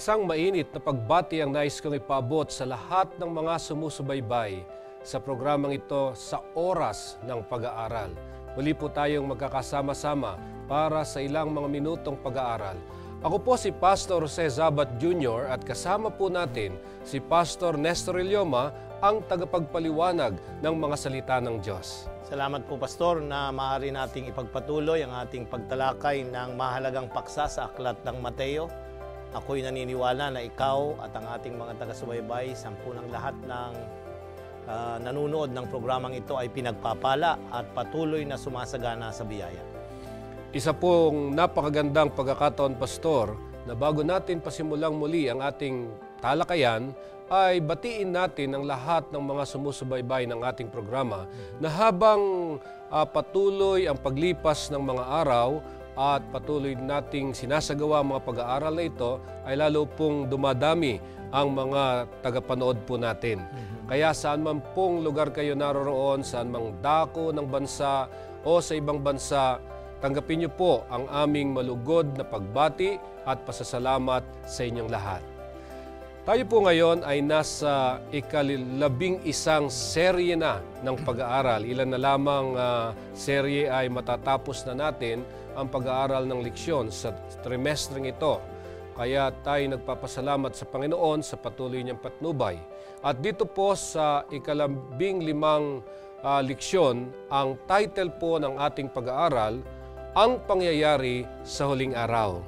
Isang mainit na pagbati ang nais kong ipaabot sa lahat ng mga sumusubaybay sa programang ito sa oras ng pag-aaral. Muli po tayong magkakasama-sama para sa ilang mga minutong pag-aaral. Ako po si Pastor Jose Zabat Jr. at kasama po natin si Pastor Nestor Ilioma, ang tagapagpaliwanag ng mga salita ng Diyos. Salamat po, Pastor, na maaari nating ipagpatuloy ang ating pagtalakay ng mahalagang paksa sa Aklat ng Mateo. Ako'y naniniwala na ikaw at ang ating mga taga-subaybay, sampunang lahat ng nanunood ng programang ito ay pinagpapala at patuloy na sumasagana sa biyaya. Isa pong napakagandang pagkakataon, Pastor, na bago natin pasimulang muli ang ating talakayan, ay batiin natin ang lahat ng mga sumusubaybay ng ating programa na habang patuloy ang paglipas ng mga araw at patuloy nating sinasagawa ang mga pag-aaral na ito, ay lalo pong dumadami ang mga tagapanood po natin. Kaya saan man pong lugar kayo naroroon, saan mang dako ng bansa o sa ibang bansa, tanggapin niyo po ang aming malugod na pagbati at pasasalamat sa inyong lahat. Tayo po ngayon ay nasa ika-11 serye na ng pag-aaral. Ilan na lamang serye ay matatapos na natin ang pag-aaral ng leksyon sa trimestreng ito. Kaya tayo nagpapasalamat sa Panginoon sa patuloy niyang patnubay. At dito po sa ika-15 leksyon, ang title po ng ating pag-aaral, Ang Pangyayari sa Huling Araw.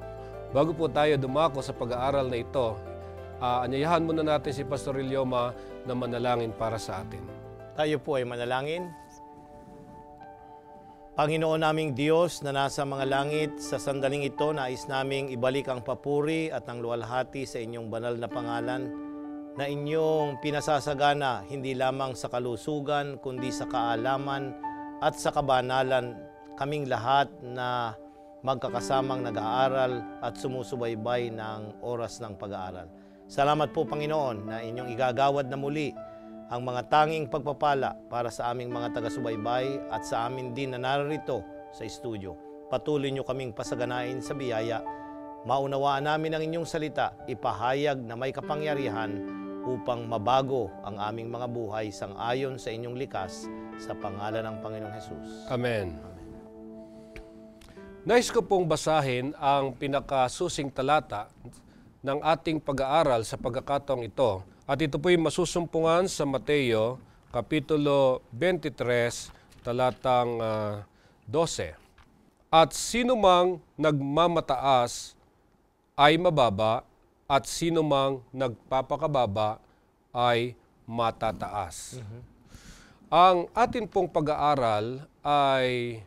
Bago po tayo dumako sa pag-aaral na ito, anyayahan muna natin si Pastor Ilioma na manalangin para sa atin. Tayo po ay manalangin. Panginoon naming Diyos na nasa mga langit, sa sandaling ito nais naming ibalik ang papuri at ang luwalhati sa inyong banal na pangalan na inyong pinasasagana hindi lamang sa kalusugan kundi sa kaalaman at sa kabanalan, kaming lahat na magkakasamang nag-aaral at sumusubaybay ng oras ng pag-aaral. Salamat po, Panginoon, na inyong igagawad na muli ang mga tanging pagpapala para sa aming mga taga-subaybay at sa amin din na narito sa studio. Patuloy niyo kaming pasaganain sa biyaya. Maunawaan namin ang inyong salita, ipahayag na may kapangyarihan upang mabago ang aming mga buhay sang-ayon sa inyong likas sa pangalan ng Panginoong Hesus. Amen. Nais ko pong basahin ang pinakasusing talata ng ating pag-aaral sa pagkakataong ito. At ito po'y masusumpungan sa Mateo, Kapitulo 23, talatang 12. At sino mang nagmamataas ay mababa, at sino mang nagpapakababa ay matataas. Ang atin pong pag-aaral ay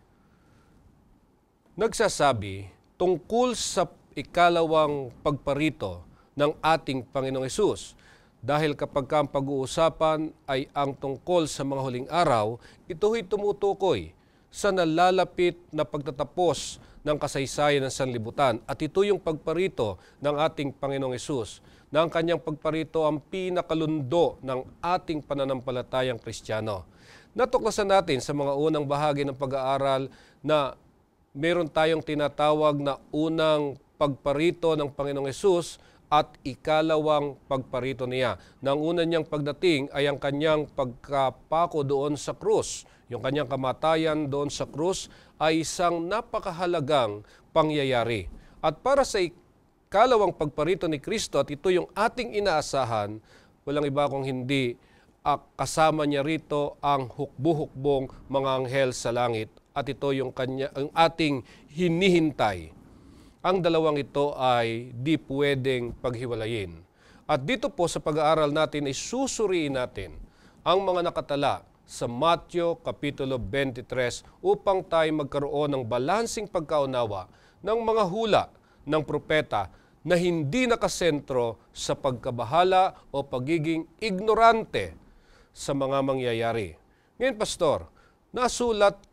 nagsasabi tungkol sa ikalawang pagparito ng ating Panginoong Hesus. Dahil kapag ang pag-uusapan ay ang tungkol sa mga huling araw, ito'y tumutukoy sa nalalapit na pagtatapos ng kasaysayan ng sanlibutan. At ito yung pagparito ng ating Panginoong Hesus, na ang kanyang pagparito ang pinakalundo ng ating pananampalatayang Kristiyano. Natuklasan natin sa mga unang bahagi ng pag-aaral na meron tayong tinatawag na unang pagparito ng Panginoong Hesus at ikalawang pagparito niya. Nang una niyang pagdating ay ang kanyang pagkapako doon sa krus. Yung kanyang kamatayan doon sa krus ay isang napakahalagang pangyayari. At para sa ikalawang pagparito ni Kristo, at ito yung ating inaasahan, walang iba kung hindi kasama niya rito ang hukbo-hukbong mga anghel sa langit. At ito yung ang ating hinihintay. Ang dalawang ito ay di pwedeng paghiwalayin. At dito po sa pag-aaral natin ay susuriin natin ang mga nakatala sa Mateo Kapitulo 23 upang tayo magkaroon ng balansing pagkaunawa ng mga hula ng propeta na hindi nakasentro sa pagkabahala o pagiging ignorante sa mga mangyayari. Ngayon, Pastor, nasulat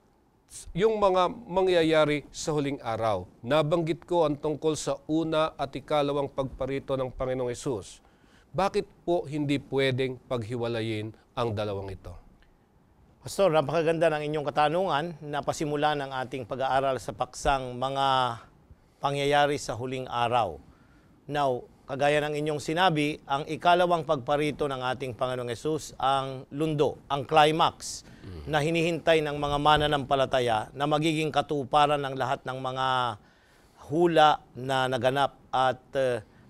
yung mga mangyayari sa huling araw. Nabanggit ko ang tungkol sa una at ikalawang pagparito ng Panginoong Hesus. Bakit po hindi pwedeng paghiwalayin ang dalawang ito? Pastor, napakaganda ng inyong katanungan na pasimula ng ating pag-aaral sa paksang mga pangyayari sa huling araw. Now, kagaya ng inyong sinabi, ang ikalawang pagparito ng ating Panginoong Hesus ang lundo, ang climax na hinihintay ng mga mananampalataya na magiging katuparan ng lahat ng mga hula na naganap at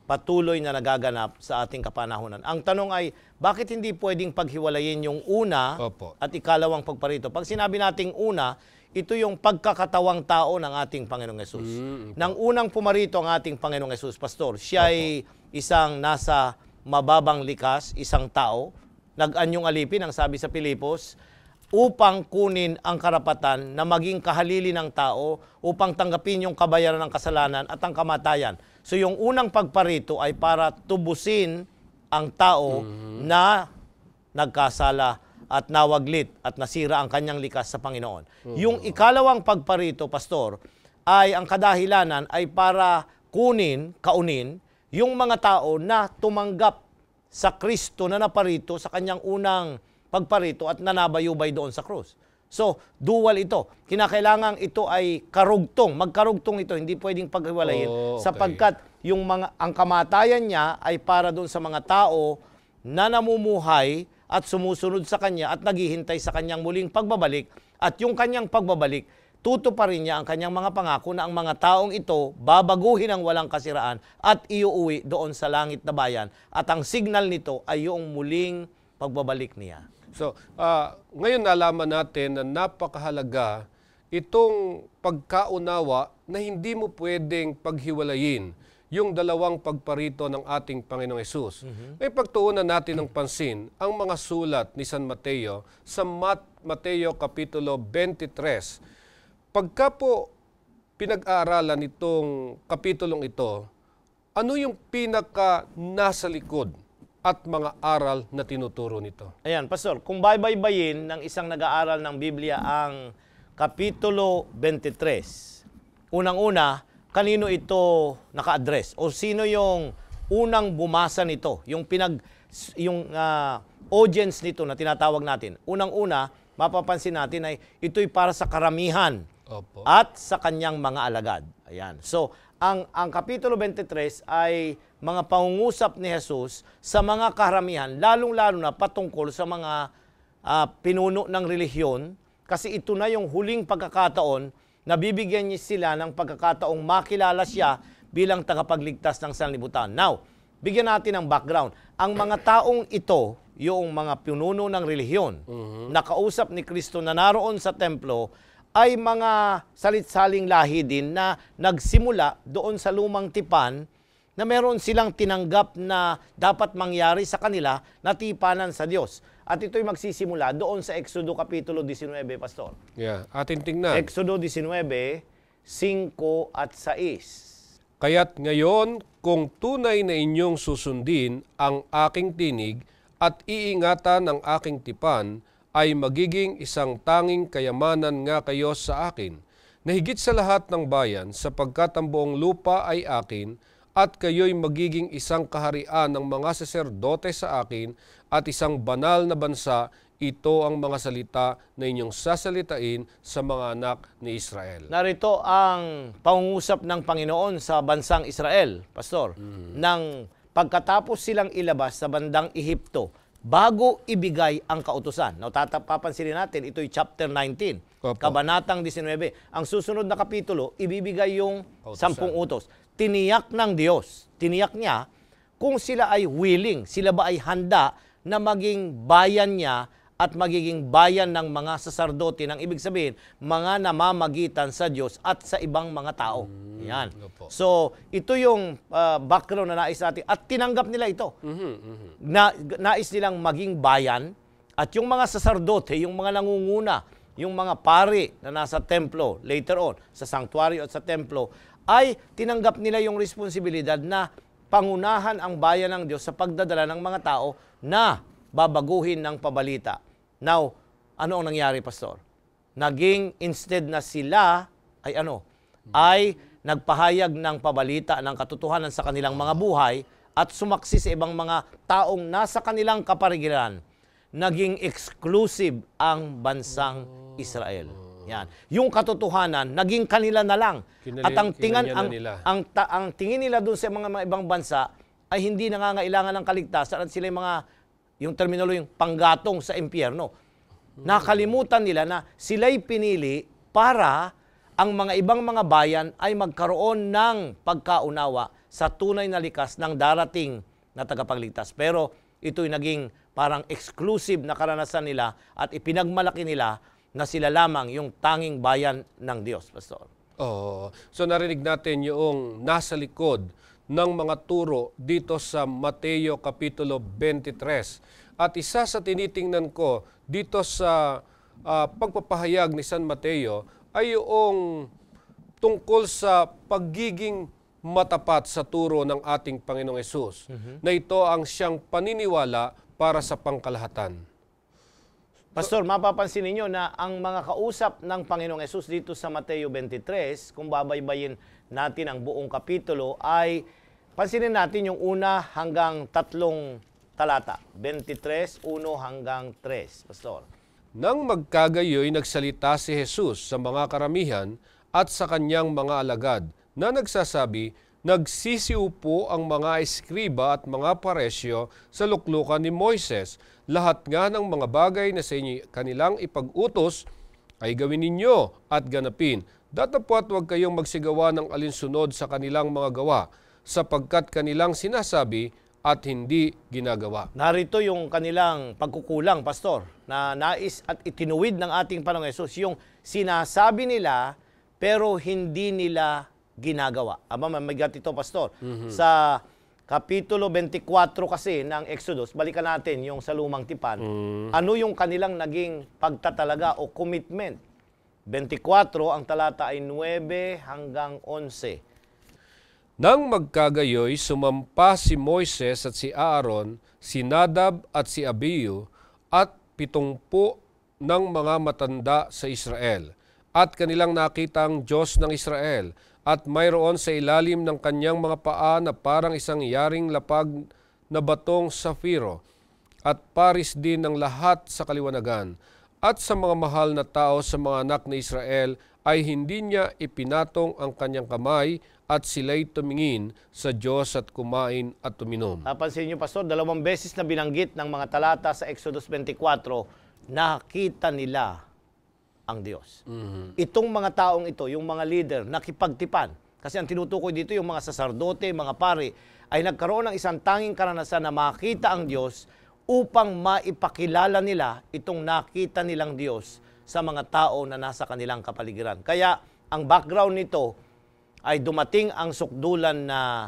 patuloy na nagaganap sa ating kapanahunan. Ang tanong ay, bakit hindi pwedeng paghiwalayin yung una Opo. at ikalawang pagparito? Pag sinabi nating una, ito yung pagkakatawang tao ng ating Panginoong Hesus. Nang unang pumarito ang ating Panginoong Hesus, Pastor, siya ay isang nasa mababang likas, isang tao, nag-anyong alipin, ang sabi sa Pilipos, upang kunin ang karapatan na maging kahalili ng tao, upang tanggapin yung kabayaran ng kasalanan at ang kamatayan. So yung unang pagparito ay para tubusin ang tao na nagkasala at nawaglit at nasira ang kanyang likas sa Panginoon. Yung ikalawang pagparito, Pastor, ay ang kadahilanan ay para kaunin yung mga tao na tumanggap sa Kristo na naparito sa kanyang unang pagparito at nanabayubay doon sa krus. So, dual ito. Kinakailangan ito ay karugtong. Magkarugtong ito, hindi pwedeng paghiwalayin sapagkat ang kamatayan niya ay para doon sa mga tao na namumuhay at sumusunod sa Kanya at naghihintay sa Kanyang muling pagbabalik. At yung Kanyang pagbabalik, tutuparin niya ang Kanyang mga pangako na ang mga taong ito babaguhin ang walang kasiraan at iuuwi doon sa langit na bayan. At ang signal nito ay yung muling pagbabalik niya. So, ngayon nalaman natin na napakahalaga itong pagkaunawa na hindi mo pwedeng paghiwalayin yung dalawang pagparito ng ating Panginoong Hesus. May pagtuunan natin ng pansin ang mga sulat ni San Mateo sa Mateo Kapitulo 23. Pagka po pinag-aaralan itong kapitulong ito, ano yung pinaka nasa likod at mga aral na tinuturo nito? Ayan, Pastor, kung baybaybayin ng isang nag-aaral ng Biblia ang Kapitulo 23, unang-una, kanino ito naka-address? O sino yung unang bumasa nito? Yung audience nito na tinatawag natin. Unang-una, mapapansin natin ay ito'y para sa karamihan at sa kanyang mga alagad. Ayan. So, ang Kapitulo 23 ay mga pangungusap ni Jesus sa mga karamihan, lalong-lalo na patungkol sa mga pinuno ng relihiyon, kasi ito na yung huling pagkakataon na bibigyan niya sila ng pagkakataong makilala siya bilang tagapagligtas ng sanlibutan. Now, bigyan natin ng background. Ang mga taong ito, yung mga pinuno ng relihiyon, nakausap ni Kristo na naroon sa templo, ay mga salit-saling lahi din na nagsimula doon sa lumang tipan na meron silang tinanggap na dapat mangyari sa kanila na tipanan sa Diyos. At ito'y magsisimula doon sa Exodo Kapitulo 19, Pastor. Yeah, atin tingnan. Exodo 19, 5 at 6. Kaya't ngayon, kung tunay na inyong susundin ang aking tinig at iingatan ang aking tipan, ay magiging isang tanging kayamanan nga kayo sa akin, na higit sa lahat ng bayan, sapagkat ang buong lupa ay akin, at kayo'y magiging isang kaharian ng mga saserdote sa akin at isang banal na bansa. Ito ang mga salita na inyong sasalitain sa mga anak ni Israel. Narito ang pangungusap ng Panginoon sa bansang Israel, Pastor, nang pagkatapos silang ilabas sa bandang Ehipto, bago ibigay ang kautusan. Now, papansinin natin, ito'y chapter 19, kabanatang 19. Ang susunod na kapitulo, ibibigay yung 10 utos. Tiniyak ng Diyos, tiniyak niya kung sila ay willing, sila ba ay handa na maging bayan niya at magiging bayan ng mga saserdote, ng ibig sabihin, mga namamagitan sa Diyos at sa ibang mga tao. Yan. So, ito yung background na nais natin. At tinanggap nila ito. Nais nilang maging bayan at yung mga saserdote, yung mga nangunguna, yung mga pari na nasa templo, later on, sa sanctuary at sa templo, ay tinanggap nila yung responsibilidad na pangunahan ang bayan ng Diyos sa pagdadala ng mga tao na babaguhin ng pabalita. Now, ano ang nangyari, Pastor? Naging instead na sila ay nagpahayag ng pabalita ng katotohanan sa kanilang mga buhay at sumaksi sa ibang mga taong nasa kanilang kaparigiran, naging exclusive ang bansang Israel. Yan. Yung katotohanan, naging kanila na lang. At ang tingin nila doon sa mga ibang bansa ay hindi nangangailangan ng kaligtasan at sila yung terminology, yung panggatong sa impyerno. Nakalimutan nila na sila'y pinili para ang mga ibang mga bayan ay magkaroon ng pagkaunawa sa tunay na likas ng darating na tagapagligtas. Pero ito'y naging parang exclusive na karanasan nila at ipinagmalaki nila na sila lamang yung tanging bayan ng Diyos, Pastor. Oh, so narinig natin yung nasa likod ng mga turo dito sa Mateo Kapitulo 23. At isa sa tinitingnan ko dito sa pagpapahayag ni San Mateo ay yung tungkol sa pagiging matapat sa turo ng ating Panginoong Hesus, na ito ang siyang paniniwala para sa pangkalahatan. Pastor, mapapansin ninyo na ang mga kausap ng Panginoong Hesus dito sa Mateo 23, kung babaybayin natin ang buong kapitulo, ay pansinin natin yung una hanggang 3 talata. 23, 1 hanggang 3. Pastor. Nang magkagayoy, nagsalita si Jesus sa mga karamihan at sa kanyang mga alagad na nagsasabi, nagsisiu po ang mga eskriba at mga paresyo sa luklukan ni Moises. Lahat nga ng mga bagay na sa inyo kanilang ipag-utos ay gawin ninyo at ganapin. Datapwat huwag kayong magsigawa ng alinsunod sa kanilang mga gawa, sapagkat kanilang sinasabi at hindi ginagawa. Narito yung kanilang pagkukulang, Pastor, na nais at itinuwid ng ating Panginoong Hesus, yung sinasabi nila pero hindi nila ginagawa. Aba, mamigat ito, Pastor. Sa Kapitulo 24 kasi ng Exodus, balikan natin yung sa Lumang Tipan, ano yung kanilang naging pagtatalaga o commitment. 24, ang talata ay 9 hanggang 11. Nang magkagayoy, sumampa si Moises at si Aaron, si Nadab at si Abihu, at 70 ng mga matanda sa Israel. At kanilang nakita ang Diyos ng Israel, at mayroon sa ilalim ng kanyang mga paa na parang isang yaring lapag na batong safiro, at paris din ng lahat sa kaliwanagan. At sa mga mahal na tao sa mga anak ni Israel ay hindi niya ipinatong ang kanyang kamay, at sila'y tumingin sa Diyos at kumain at tuminom. Napansin niyo, Pastor, 2 beses na binanggit ng mga talata sa Exodus 24, nakita nila ang Diyos. Itong mga taong ito, yung mga leader, nakipagtipan. Kasi ang tinutukoy dito, yung mga saserdote, mga pari, ay nagkaroon ng isang tanging karanasan na makita ang Diyos upang maipakilala nila itong nakita nilang Diyos sa mga tao na nasa kanilang kapaligiran. Kaya ang background nito ay dumating ang sukdulan na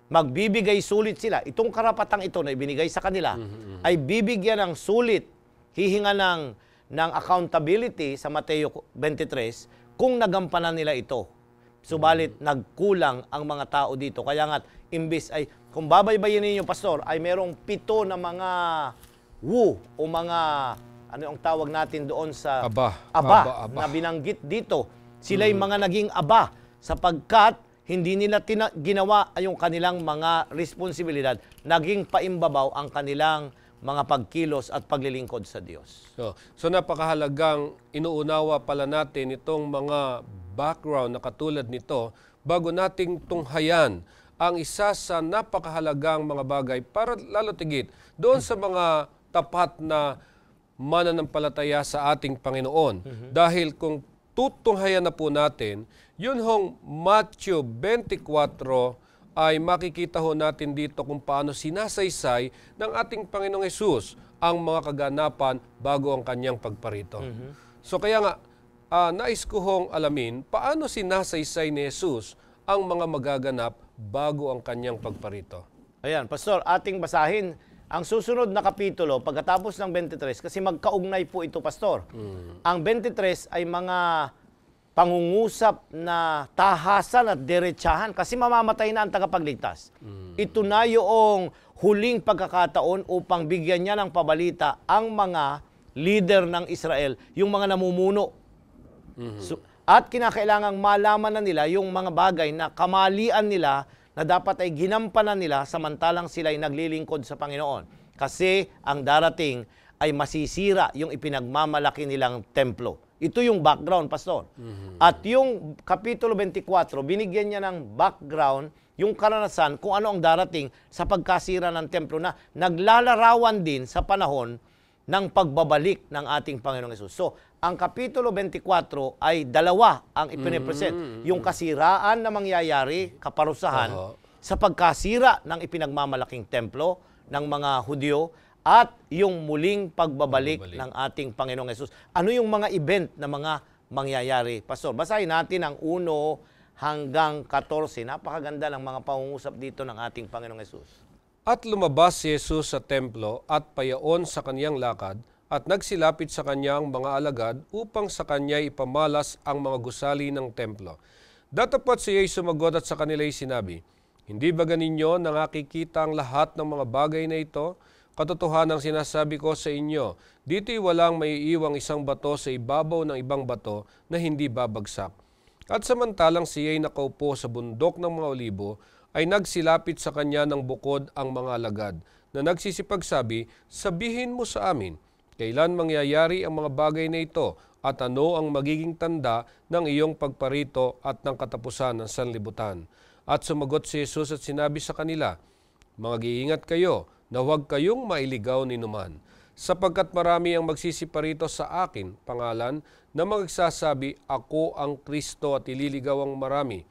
magbibigay sulit sila. Itong karapatang ito na ibinigay sa kanila ay bibigyan ng sulit, hihinga ng accountability sa Mateo 23 kung nagampanan nila ito. Subalit nagkulang ang mga tao dito. Kaya nga, imbis ay, kung babaybayin ninyo, Pastor, ay merong 7 na mga wu o mga, ano ang tawag natin doon sa aba. Na binanggit dito. Sila'y mga naging aba sapagkat hindi nila ginawa yung kanilang mga responsibilidad. Naging paimbabaw ang kanilang mga pagkilos at paglilingkod sa Diyos. So napakahalagang inuunawa pala natin itong mga background na katulad nito bago nating tunghayan ang isa sa napakahalagang mga bagay para lalo tigit doon sa mga tapat na mananampalataya sa ating Panginoon. Dahil kung tutunghayan na po natin, yun hong Matthew 24 ay makikita ho natin dito kung paano sinasaysay ng ating Panginoong Hesus ang mga kaganapan bago ang kanyang pagparito. So kaya nga, nais ko hong alamin paano sinasaysay ni Hesus ang mga magaganap bago ang kanyang pagparito. Ayan, Pastor, ating basahin ang susunod na kapitulo pagkatapos ng 23 kasi magkaugnay po ito, Pastor. Ang 23 ay mga pangungusap na tahasan at diretsahan kasi mamamatay na ang tagapagligtas. Ito na yung huling pagkakataon upang bigyan niya ng pabalita ang mga leader ng Israel, yung mga namumuno. At kinakailangang malaman na nila yung mga bagay na kamalian nila na dapat ay ginampanan nila samantalang sila'y naglilingkod sa Panginoon. Kasi ang darating ay masisira yung ipinagmamalaki nilang templo. Ito yung background, Pastor. At yung Kapitulo 24, binigyan niya ng background yung karanasan kung ano ang darating sa pagkasira ng templo na naglalarawan din sa panahon ng pagbabalik ng ating Panginoong Hesus. So, ang Kapitulo 24 ay dalawa ang ipinipresent. Yung kasiraan na mangyayari, kaparusahan, sa pagkasira ng ipinagmamalaking templo ng mga Hudyo at yung muling pagbabalik ng ating Panginoong Hesus. Ano yung mga event na mga mangyayari? Pastor, basahin natin ang 1 hanggang 14. Napakaganda ng mga pangungusap dito ng ating Panginoong Hesus. At lumabas si Jesus sa templo at payaon sa kaniyang lakad at nagsilapit sa kanyang mga alagad upang sa kanya ipamalas ang mga gusali ng templo. Datapwat siya ay sumagot at sa kanila ay sinabi, "Hindi ba ganinyo na nakikita ang lahat ng mga bagay na ito? Katotohanan ang sinasabi ko sa inyo, dito'y walang maiiwang isang bato sa ibabaw ng ibang bato na hindi babagsak." At samantalang siya'y nakaupo sa bundok ng mga olibo, ay nagsilapit sa kanya ng bukod ang mga alagad, na nagsisipagsabi, "Sabihin mo sa amin, kailan mangyayari ang mga bagay na ito, at ano ang magiging tanda ng iyong pagparito at ng katapusan ng sanlibutan?" At sumagot si Jesus at sinabi sa kanila, "Mag-iingat kayo na huwag kayong mailigaw ni numan, sapagkat marami ang magsisiparito sa akin pangalan na magsasabi, ako ang Kristo at ililigaw ang marami.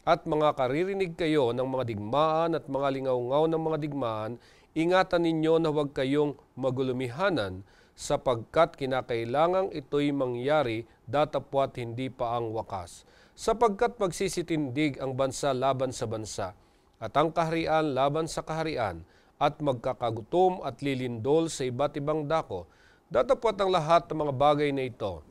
At mga karirinig kayo ng mga digmaan at mga lingaw-ngaw ng mga digmaan, ingatan ninyo na huwag kayong magulumihanan, sapagkat kinakailangang ito'y mangyari datapwat hindi pa ang wakas. Sapagkat magsisitindig ang bansa laban sa bansa, at ang kaharian laban sa kaharian, at magkakagutom at lilindol sa iba't ibang dako. Datapwat ang lahat ng mga bagay na ito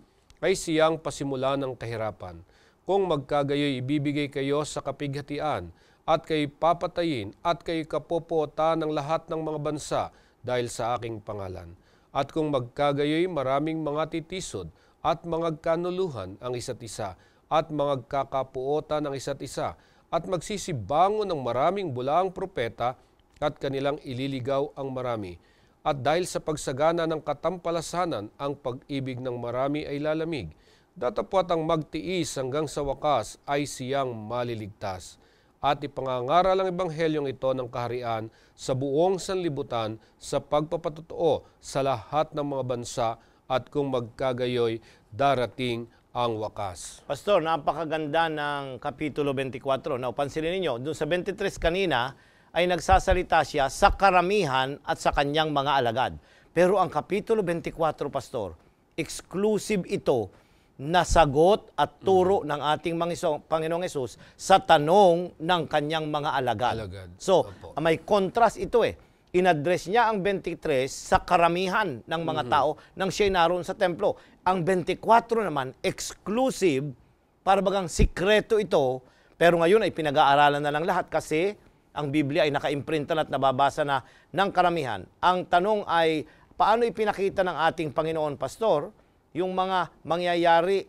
ay siyang pasimula ng kahirapan. Kung magkagayoy ibibigay kayo sa kapighatian, at kayo papatayin, at kayo kapopotan ng lahat ng mga bansa dahil sa aking pangalan. At kung magkagayoy maraming mga titisod at mga kanuluhan ang isa't isa, at magkakapuotan ang isa't isa, at magsisibangon ng maraming bulaang propeta, at kanilang ililigaw ang marami. At dahil sa pagsagana ng katampalasanan, ang pag-ibig ng marami ay lalamig. Datapwat ang magtiis hanggang sa wakas ay siyang maliligtas. At ipangangaral ang ebanghelyong ito ng kaharian sa buong sanlibutan sa pagpapatotoo sa lahat ng mga bansa, at kung magkagayoy, darating ang wakas. Pastor, napakaganda ng Kapitulo 24. Now, pansinin ninyo, dun sa 23 kanina, ay nagsasalita siya sa karamihan at sa kanyang mga alagad. Pero ang Kapitulo 24, Pastor, exclusive ito na sagot at turo ng ating Panginoong Hesus sa tanong ng kanyang mga alagad. So, may contrast ito eh. Inaddress niya ang 23 sa karamihan ng mga tao nang siya'y naroon sa templo. Ang 24 naman, exclusive, para bagang sikreto ito, pero ngayon ay pinag-aaralan na lang lahat kasi ang Biblia ay naka-imprintan at nababasa na ng karamihan. Ang tanong ay, paano ipinakita ng ating Panginoon, Pastor, yung mga mangyayari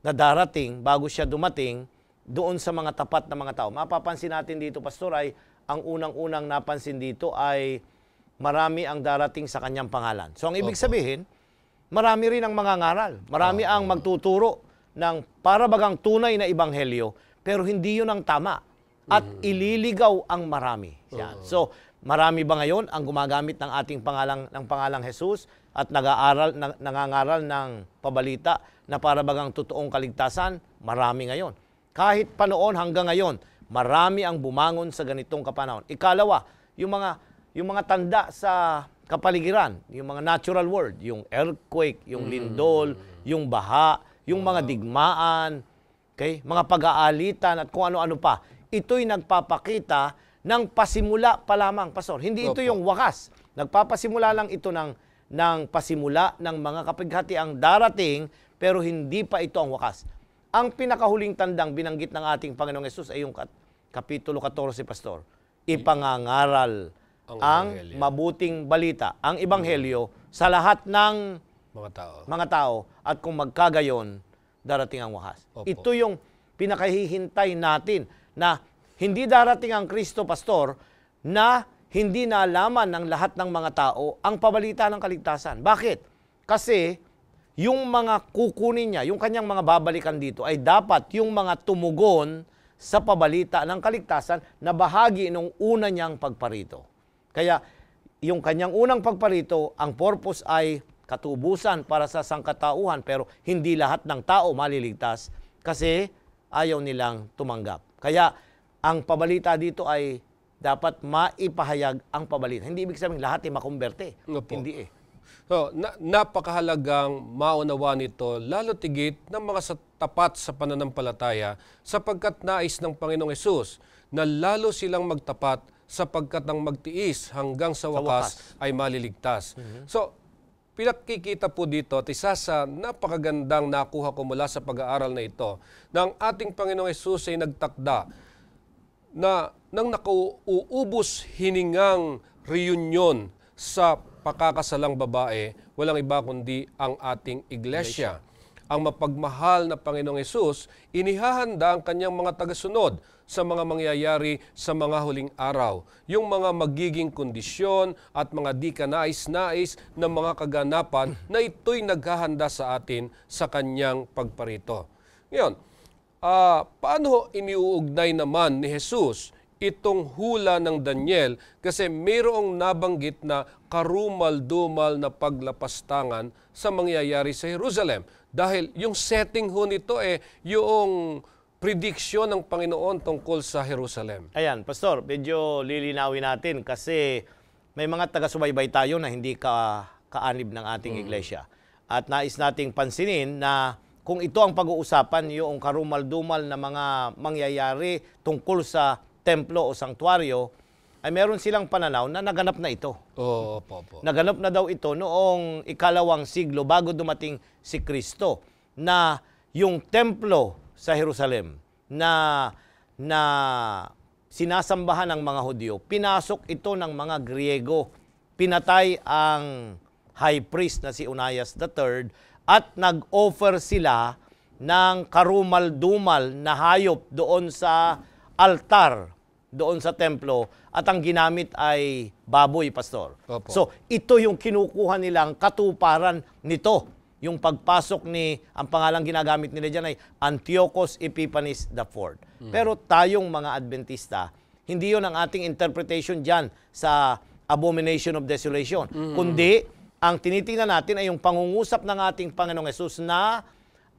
na darating bago siya dumating doon sa mga tapat na mga tao? Mapapansin natin dito, Pastor, ay ang unang-unang napansin dito ay marami ang darating sa kanyang pangalan. So, ang ibig sabihin, marami rin ang mangangaral. Marami ang magtuturo ng para bagang tunay na ebanghelyo, pero hindi yun ang tama. At ililigaw ang marami. Yan. So, marami ba ngayon ang gumagamit ng ating pangalang Jesus at nangangaral ng pabalita na para bagang totoong kaligtasan? Marami ngayon. Kahit pa noon hanggang ngayon, marami ang bumangon sa ganitong kapanahon. Ikalawa, yung mga tanda sa kapaligiran, yung mga natural world, yung earthquake, yung lindol, yung baha, yung mga digmaan, okay? Mga pag-aalitan at kung ano-ano pa. Ito'y nagpapakita ng pasimula pa lamang, Pastor. Hindi ito yung wakas. Nagpapasimula lang ito ng pasimula ng mga kapighatiang darating, pero hindi pa ito ang wakas. Ang pinakahuling tandang binanggit ng ating Panginoong Hesus ay yung Kapitulo 14, Pastor. Ipangangaral ang mabuting balita, ang ebanghelyo sa lahat ng mga tao. At kung magkagayon, darating ang wakas. Ito yung pinakahihintay natin, na hindi darating ang Kristo, Pastor, na hindi nalaman ng lahat ng mga tao ang pabalita ng kaligtasan. Bakit? Kasi yung mga kukunin niya, yung kanyang mga babalikan dito, ay dapat yung mga tumugon sa pabalita ng kaligtasan na bahagi ng una niyang pagparito. Kaya yung kanyang unang pagparito, ang purpose ay katubusan para sa sangkatauhan, pero hindi lahat ng tao maliligtas kasi ayaw nilang tumanggap. Kaya ang pabalita dito ay dapat maipahayag ang pabalita. Hindi ibig sabihin lahat ay makumberte. Hindi eh. So, napakahalagang maunawa nito, lalo tigit ng mga tapat sa pananampalataya sapagkat nais ng Panginoong Hesus na lalo silang magtapat sapagkat ang magtiis hanggang sa wakas ay maliligtas. So, pinakikita po dito at isa sa napakagandang nakuha ko mula sa pag-aaral na ito na ang ating Panginoong Hesus ay nagtakda na nang nakauubos hiningang reunion sa pakakasalang babae, walang iba kundi ang ating iglesia. Ang mapagmahal na Panginoong Hesus, inihahanda ang kanyang mga tagasunod sa mga mangyayari sa mga huling araw. Yung mga magiging kondisyon at mga di kanais-nais na mga kaganapan na ito'y naghahanda sa atin sa kanyang pagparito. Ngayon, paano iniuugnay naman ni Hesus itong hula ng Daniel kasi mayroong nabanggit na karumal-dumal na paglapastangan sa mangyayari sa Jerusalem. Dahil yung setting ho nito yung prediction ng Panginoon tungkol sa Jerusalem. Ayan, Pastor, medyo lilinawin natin kasi may mga taga-subaybay tayo na hindi kaanib ng ating iglesia. At nais nating pansinin na kung ito ang pag-uusapan, yung karumal-dumal na mga mangyayari tungkol sa templo o sanktuaryo, ay meron silang pananaw na naganap na ito. Naganap na daw ito noong ikalawang siglo bago dumating si Kristo, na yung templo sa Jerusalem na sinasambahan ng mga Hudyo, pinasok ito ng mga Griego. Pinatay ang high priest na si Onias III at nag-offer sila ng karumal-dumal na hayop doon sa altar, doon sa templo, at ang ginamit ay baboy, Pastor. So, ito yung kinukuha nilang katuparan nito. Yung pagpasok ang pangalang ginagamit nila dyan ay Antiochus Epiphanes IV. Pero tayong mga Adventista, hindi yun ang ating interpretation dyan sa Abomination of Desolation. Kundi, ang tinitingnan natin ay yung pangungusap ng ating Panginoong Hesus na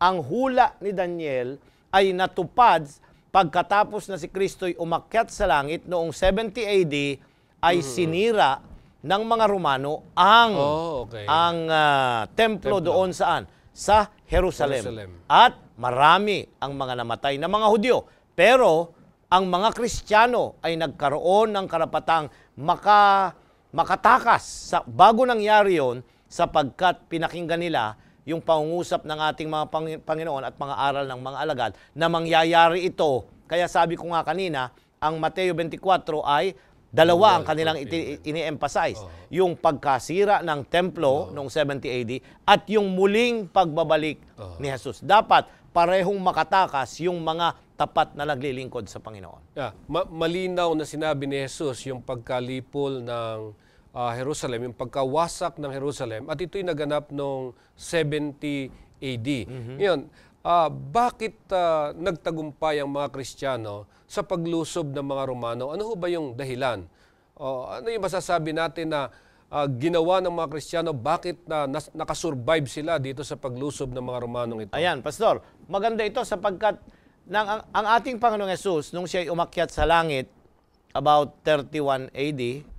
ang hula ni Daniel ay natupad pagkatapos na si Kristo'y umakyat sa langit noong 70 AD ay sinira ng mga Romano ang templo doon saan? Sa Jerusalem. At marami ang mga namatay na mga Hudyo. Pero ang mga Kristiyano ay nagkaroon ng karapatang makatakas bago nangyari yon sapagkat pinakinggan nila yung pangungusap ng ating mga Panginoon at mga aral ng mga alagad na mangyayari ito. Kaya sabi ko nga kanina, ang Mateo 24 ay dalawa ang kanilang ini-emphasize. Yung pagkasira ng templo noong 70 AD at yung muling pagbabalik ni Jesus. Dapat parehong makatakas yung mga tapat na naglilingkod sa Panginoon. Malinaw na sinabi ni Jesus yung pagkalipol ng Jerusalem, yung pagkawasak ng Jerusalem, at ito'y naganap noong 70 AD. Ngayon, bakit nagtagumpay ang mga Kristiyano sa paglusob ng mga Romano? Ano ho ba yung dahilan? Ano yung masasabi natin na ginawa ng mga Kristiyano, bakit nakasurvive sila dito sa paglusob ng mga Romanong ito? Ayan, Pastor, maganda ito sapagkat ang ating Panginoong Hesus, nung siya umakyat sa langit, about 31 AD,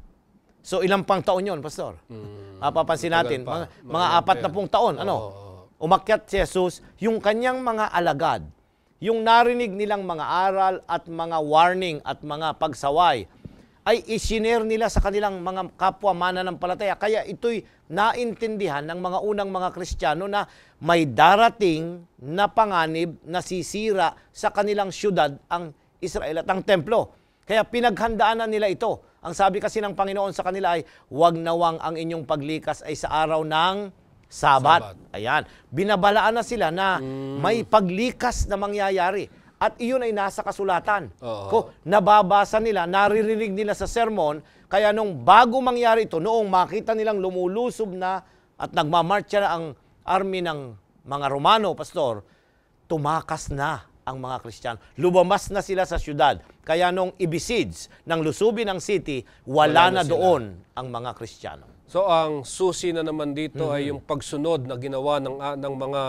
so ilang pang taon yun, Pastor? Mapapansin natin, mga 40 taon. Umakyat si Jesus, yung kanyang mga alagad, yung narinig nilang mga aral at mga warning at mga pagsaway, ay isinare nila sa kanilang mga kapwa mananampalataya. Kaya ito'y naintindihan ng mga unang mga Kristiyano na may darating na panganib na sisira sa kanilang syudad, ang Israel at ang templo. Kaya pinaghandaan na nila ito. Ang sabi kasi ng Panginoon sa kanila ay, huwag nawang ang inyong paglikas ay sa araw ng Sabat. Ayan. Binabalaan na sila na may paglikas na mangyayari. At iyon ay nasa kasulatan. Kung nababasa nila, naririnig nila sa sermon, kaya nung bago mangyari ito, noong makita nilang lumulusob na at nagmamarcha na ang army ng mga Romano, Pastor, tumakas na ang mga Kristiyano. Lumamas na sila sa syudad. Kaya nung ibisids ng lusubin ng city, wala na sila doon ang mga Kristiyano. So ang susi na naman dito ay yung pagsunod na ginawa ng mga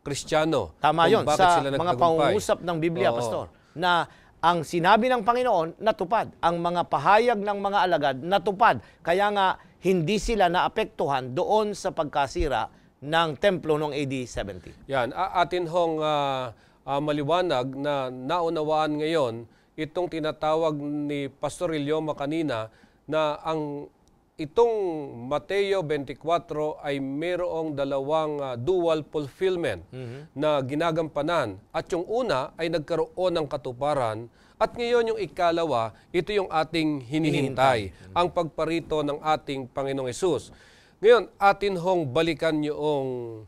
Kristiyano. Tama Kung yun, bakit sa sila mga nagtagumpay. pangungusap ng Biblia, Oo. Pastor, na ang sinabi ng Panginoon, natupad. Ang mga pahayag ng mga alagad, natupad. Kaya nga, hindi sila naapektuhan doon sa pagkasira ng templo noong AD 70. Yan, atin hong maliwanag na naunawaan ngayon itong tinatawag ni Pastor Ilyoma kanina na itong Mateo 24 ay mayroong dalawang dual fulfillment na ginagampanan. At yung una ay nagkaroon ng katuparan at ngayon yung ikalawa, ito yung ating hinihintay, ang pagparito ng ating Panginoong Hesus. Ngayon, atin hong balikan yung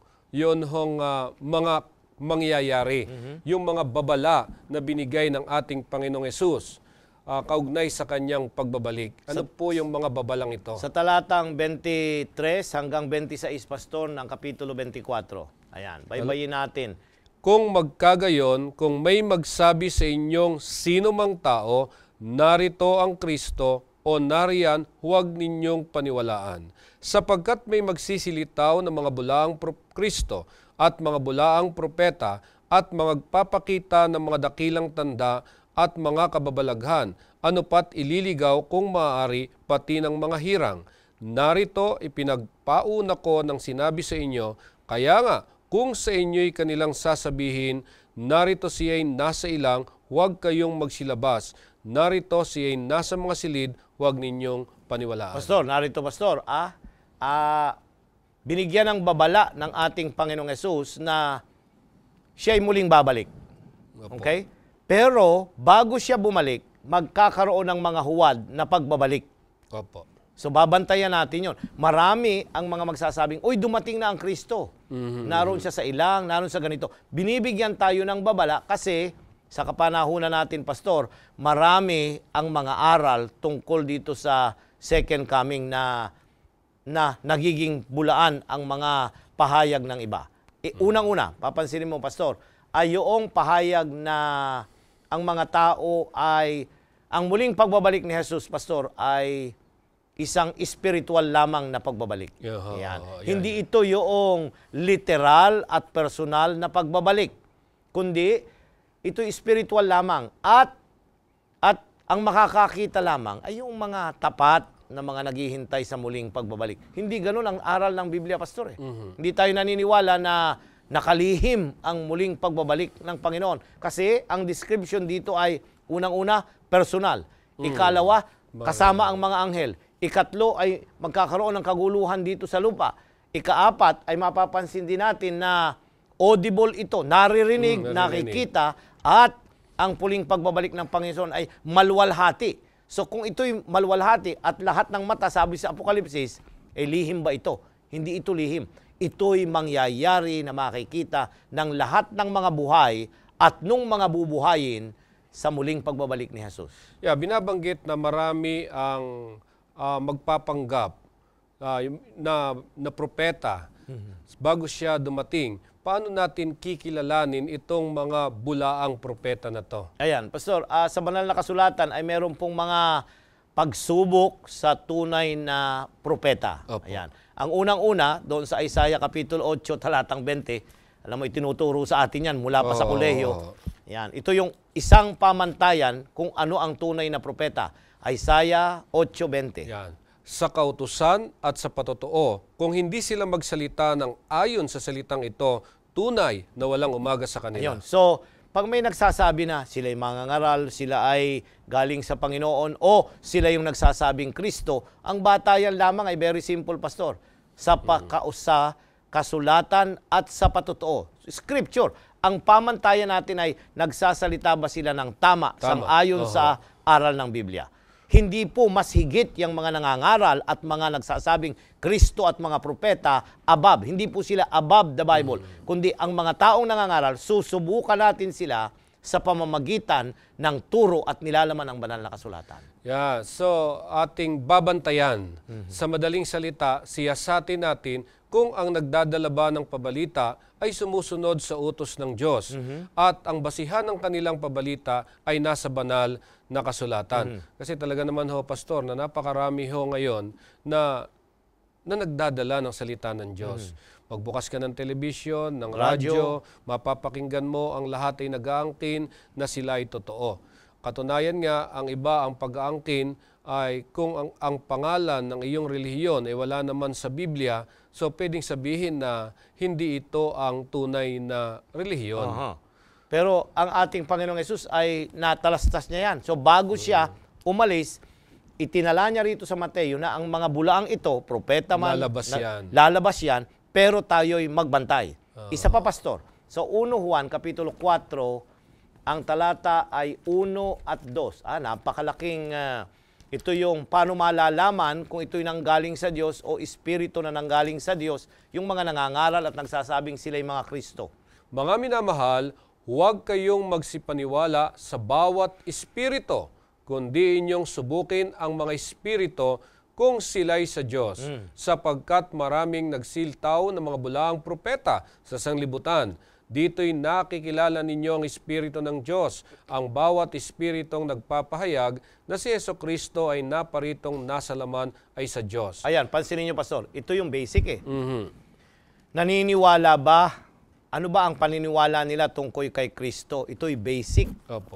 mga mangyayari, yung mga babala na binigay ng ating Panginoong Hesus kaugnay sa kanyang pagbabalik. Ano po yung mga babalang ito? Sa talatang 23 hanggang 26, Pastor, ng Kapitulo 24. Ayan, baybayin natin. Kung magkagayon, kung may magsabi sa inyong sino mang tao, narito ang Kristo o nariyan, huwag ninyong paniwalaan. Sapagkat may magsisilitaw ng mga bulaang Kristo at mga bulaang propeta at magpapakita ng mga dakilang tanda at mga kababalaghan, ano pat ililigaw kung maaari pati ng mga hirang. Narito ipinagpauna ko ng sinabi sa inyo, kaya nga kung sa inyo'y kanilang sasabihin, narito siya'y nasa ilang, huwag kayong magsilabas. Narito siya'y nasa mga silid, huwag ninyong paniwalaan. Pastor, narito Pastor, binigyan ng babala ng ating Panginoong Hesus na siya'y muling babalik. Okay? Pero bago siya bumalik, magkakaroon ng mga huwad na pagbabalik. Opo. So babantayan natin yon. Marami ang mga magsasabing, uy, dumating na ang Kristo. Naroon siya sa ilang, naroon sa ganito. Binibigyan tayo ng babala kasi sa kapanahunan natin, Pastor, marami ang mga aral tungkol dito sa second coming na nagiging bulaan ang mga pahayag ng iba. Unang-una, papansinin mo, Pastor, ay yung pahayag na ang mga tao ay, ang muling pagbabalik ni Jesus, Pastor, ay isang spiritual lamang na pagbabalik. Yan. Yan. Hindi ito yung literal at personal na pagbabalik, kundi ito spiritual lamang. At ang makakakita lamang ay yung mga tapat na mga naghihintay sa muling pagbabalik. Hindi ganun ang aral ng Biblia, Pastor. Hindi tayo naniniwala na nakalihim ang muling pagbabalik ng Panginoon. Kasi ang description dito ay unang-una, personal. Ikalawa, kasama ang mga anghel. Ikatlo ay magkakaroon ng kaguluhan dito sa lupa. Ikaapat ay mapapansin din natin na audible ito, naririnig, nakikita, at ang puling pagbabalik ng Panginoon ay maluwalhati. So kung ito'y maluwalhati at lahat ng mata, sabi sa Apokalipsis, lihim ba ito? Hindi ito lihim. Ito'y mangyayari na makikita ng lahat ng mga buhay at nung mga bubuhayin sa muling pagbabalik ni Jesus. Binabanggit na marami ang magpapanggap na propeta bago siya dumating. Paano natin kikilalanin itong mga bulaang propeta na to? Ayan, Pastor, sa banal na kasulatan ay meron pong mga pagsubok sa tunay na propeta. Opo. Ayan. Ang unang-una, doon sa Isaiah Kapitulo 8, talatang 20, alam mo, itinuturo sa atin yan mula pa sa kolehiyo. Ayan. Ito yung isang pamantayan kung ano ang tunay na propeta. Isaiah 8:20. Yan. Sa kautusan at sa patotoo, kung hindi sila magsalita ng ayon sa salitang ito, tunay na walang umaga sa kanila. Ayun. So, pag may nagsasabi na sila ay mangangaral, sila ay galing sa Panginoon, o sila yung nagsasabing Kristo, ang batayan lamang ay very simple, Pastor. Sa kasulatan at sa patotoo. Scripture. Ang pamantayan natin ay nagsasalita ba sila ng tama. Sang-ayon sa aral ng Biblia. Hindi po mas higit yung mga nangangaral at mga nagsasabing Kristo at mga propeta above. Hindi po sila above the Bible. Kundi ang mga taong nangangaral, susubukan natin sila sa pamamagitan ng turo at nilalaman ng banal na kasulatan. So ating babantayan. Sa madaling salita, siyasatin natin kung ang nagdadala ba ng pabalita ay sumusunod sa utos ng Diyos. At ang basihan ng kanilang pabalita ay nasa banal na kasulatan. Kasi talaga naman ho, Pastor, na napakarami ho ngayon na nagdadala ng salita ng Diyos. Magbukas ka ng telebisyon, ng radyo, mapapakinggan mo ang lahat ay nag-aangkin na sila ay totoo. Katunayan nga, ang iba ang pag-aangkin ay kung ang pangalan ng iyong relihiyon ay wala naman sa Biblia, so pwedeng sabihin na hindi ito ang tunay na relihiyon. Pero ang ating Panginoong Hesus ay natalastas niya yan. So bago siya umalis, itinala niya rito sa Mateo na ang mga bulaang ito, propeta man, lalabas yan, pero tayo'y magbantay. Isa pa, Pastor. So 1 Juan, Kapitulo 4, ang talata ay 1 at 2. Napakalaking, ito yung paano malalaman kung ito'y nanggaling sa Diyos o espiritu na nanggaling sa Diyos, yung mga nangangaral at nagsasabing sila'y mga Kristo. Mga minamahal, huwag kayong magsipaniwala sa bawat espiritu, kundi inyong subukin ang mga espiritu kung sila'y sa Diyos, sapagkat maraming nagsiltaw ng mga bulaang propeta sa sanglibutan. Dito'y nakikilala ninyo ang espiritu ng Diyos, ang bawat espiritong nagpapahayag na si Jesucristo ay naparitong nasa laman ay sa Diyos. Ayan, pansinin niyo, Pastor, ito yung basic Naniniwala ba? Ano ba ang paniniwala nila tungkol kay Kristo? Ito'y basic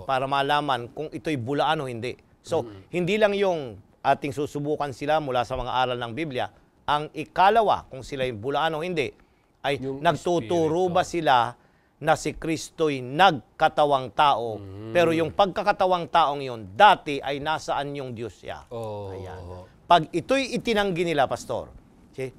para malaman kung ito'y bulaan o hindi. So, hindi lang yung ating susubukan sila mula sa mga aral ng Biblia. Ang ikalawa, kung sila'y bulaan o hindi, ay yung nagtuturo ba sila na si Kristo'y nagkatawang tao, pero yung pagkakatawang taong yon dati ay nasaan yung Diyos siya. Ayan. Pag ito'y itinanggi nila, Pastor,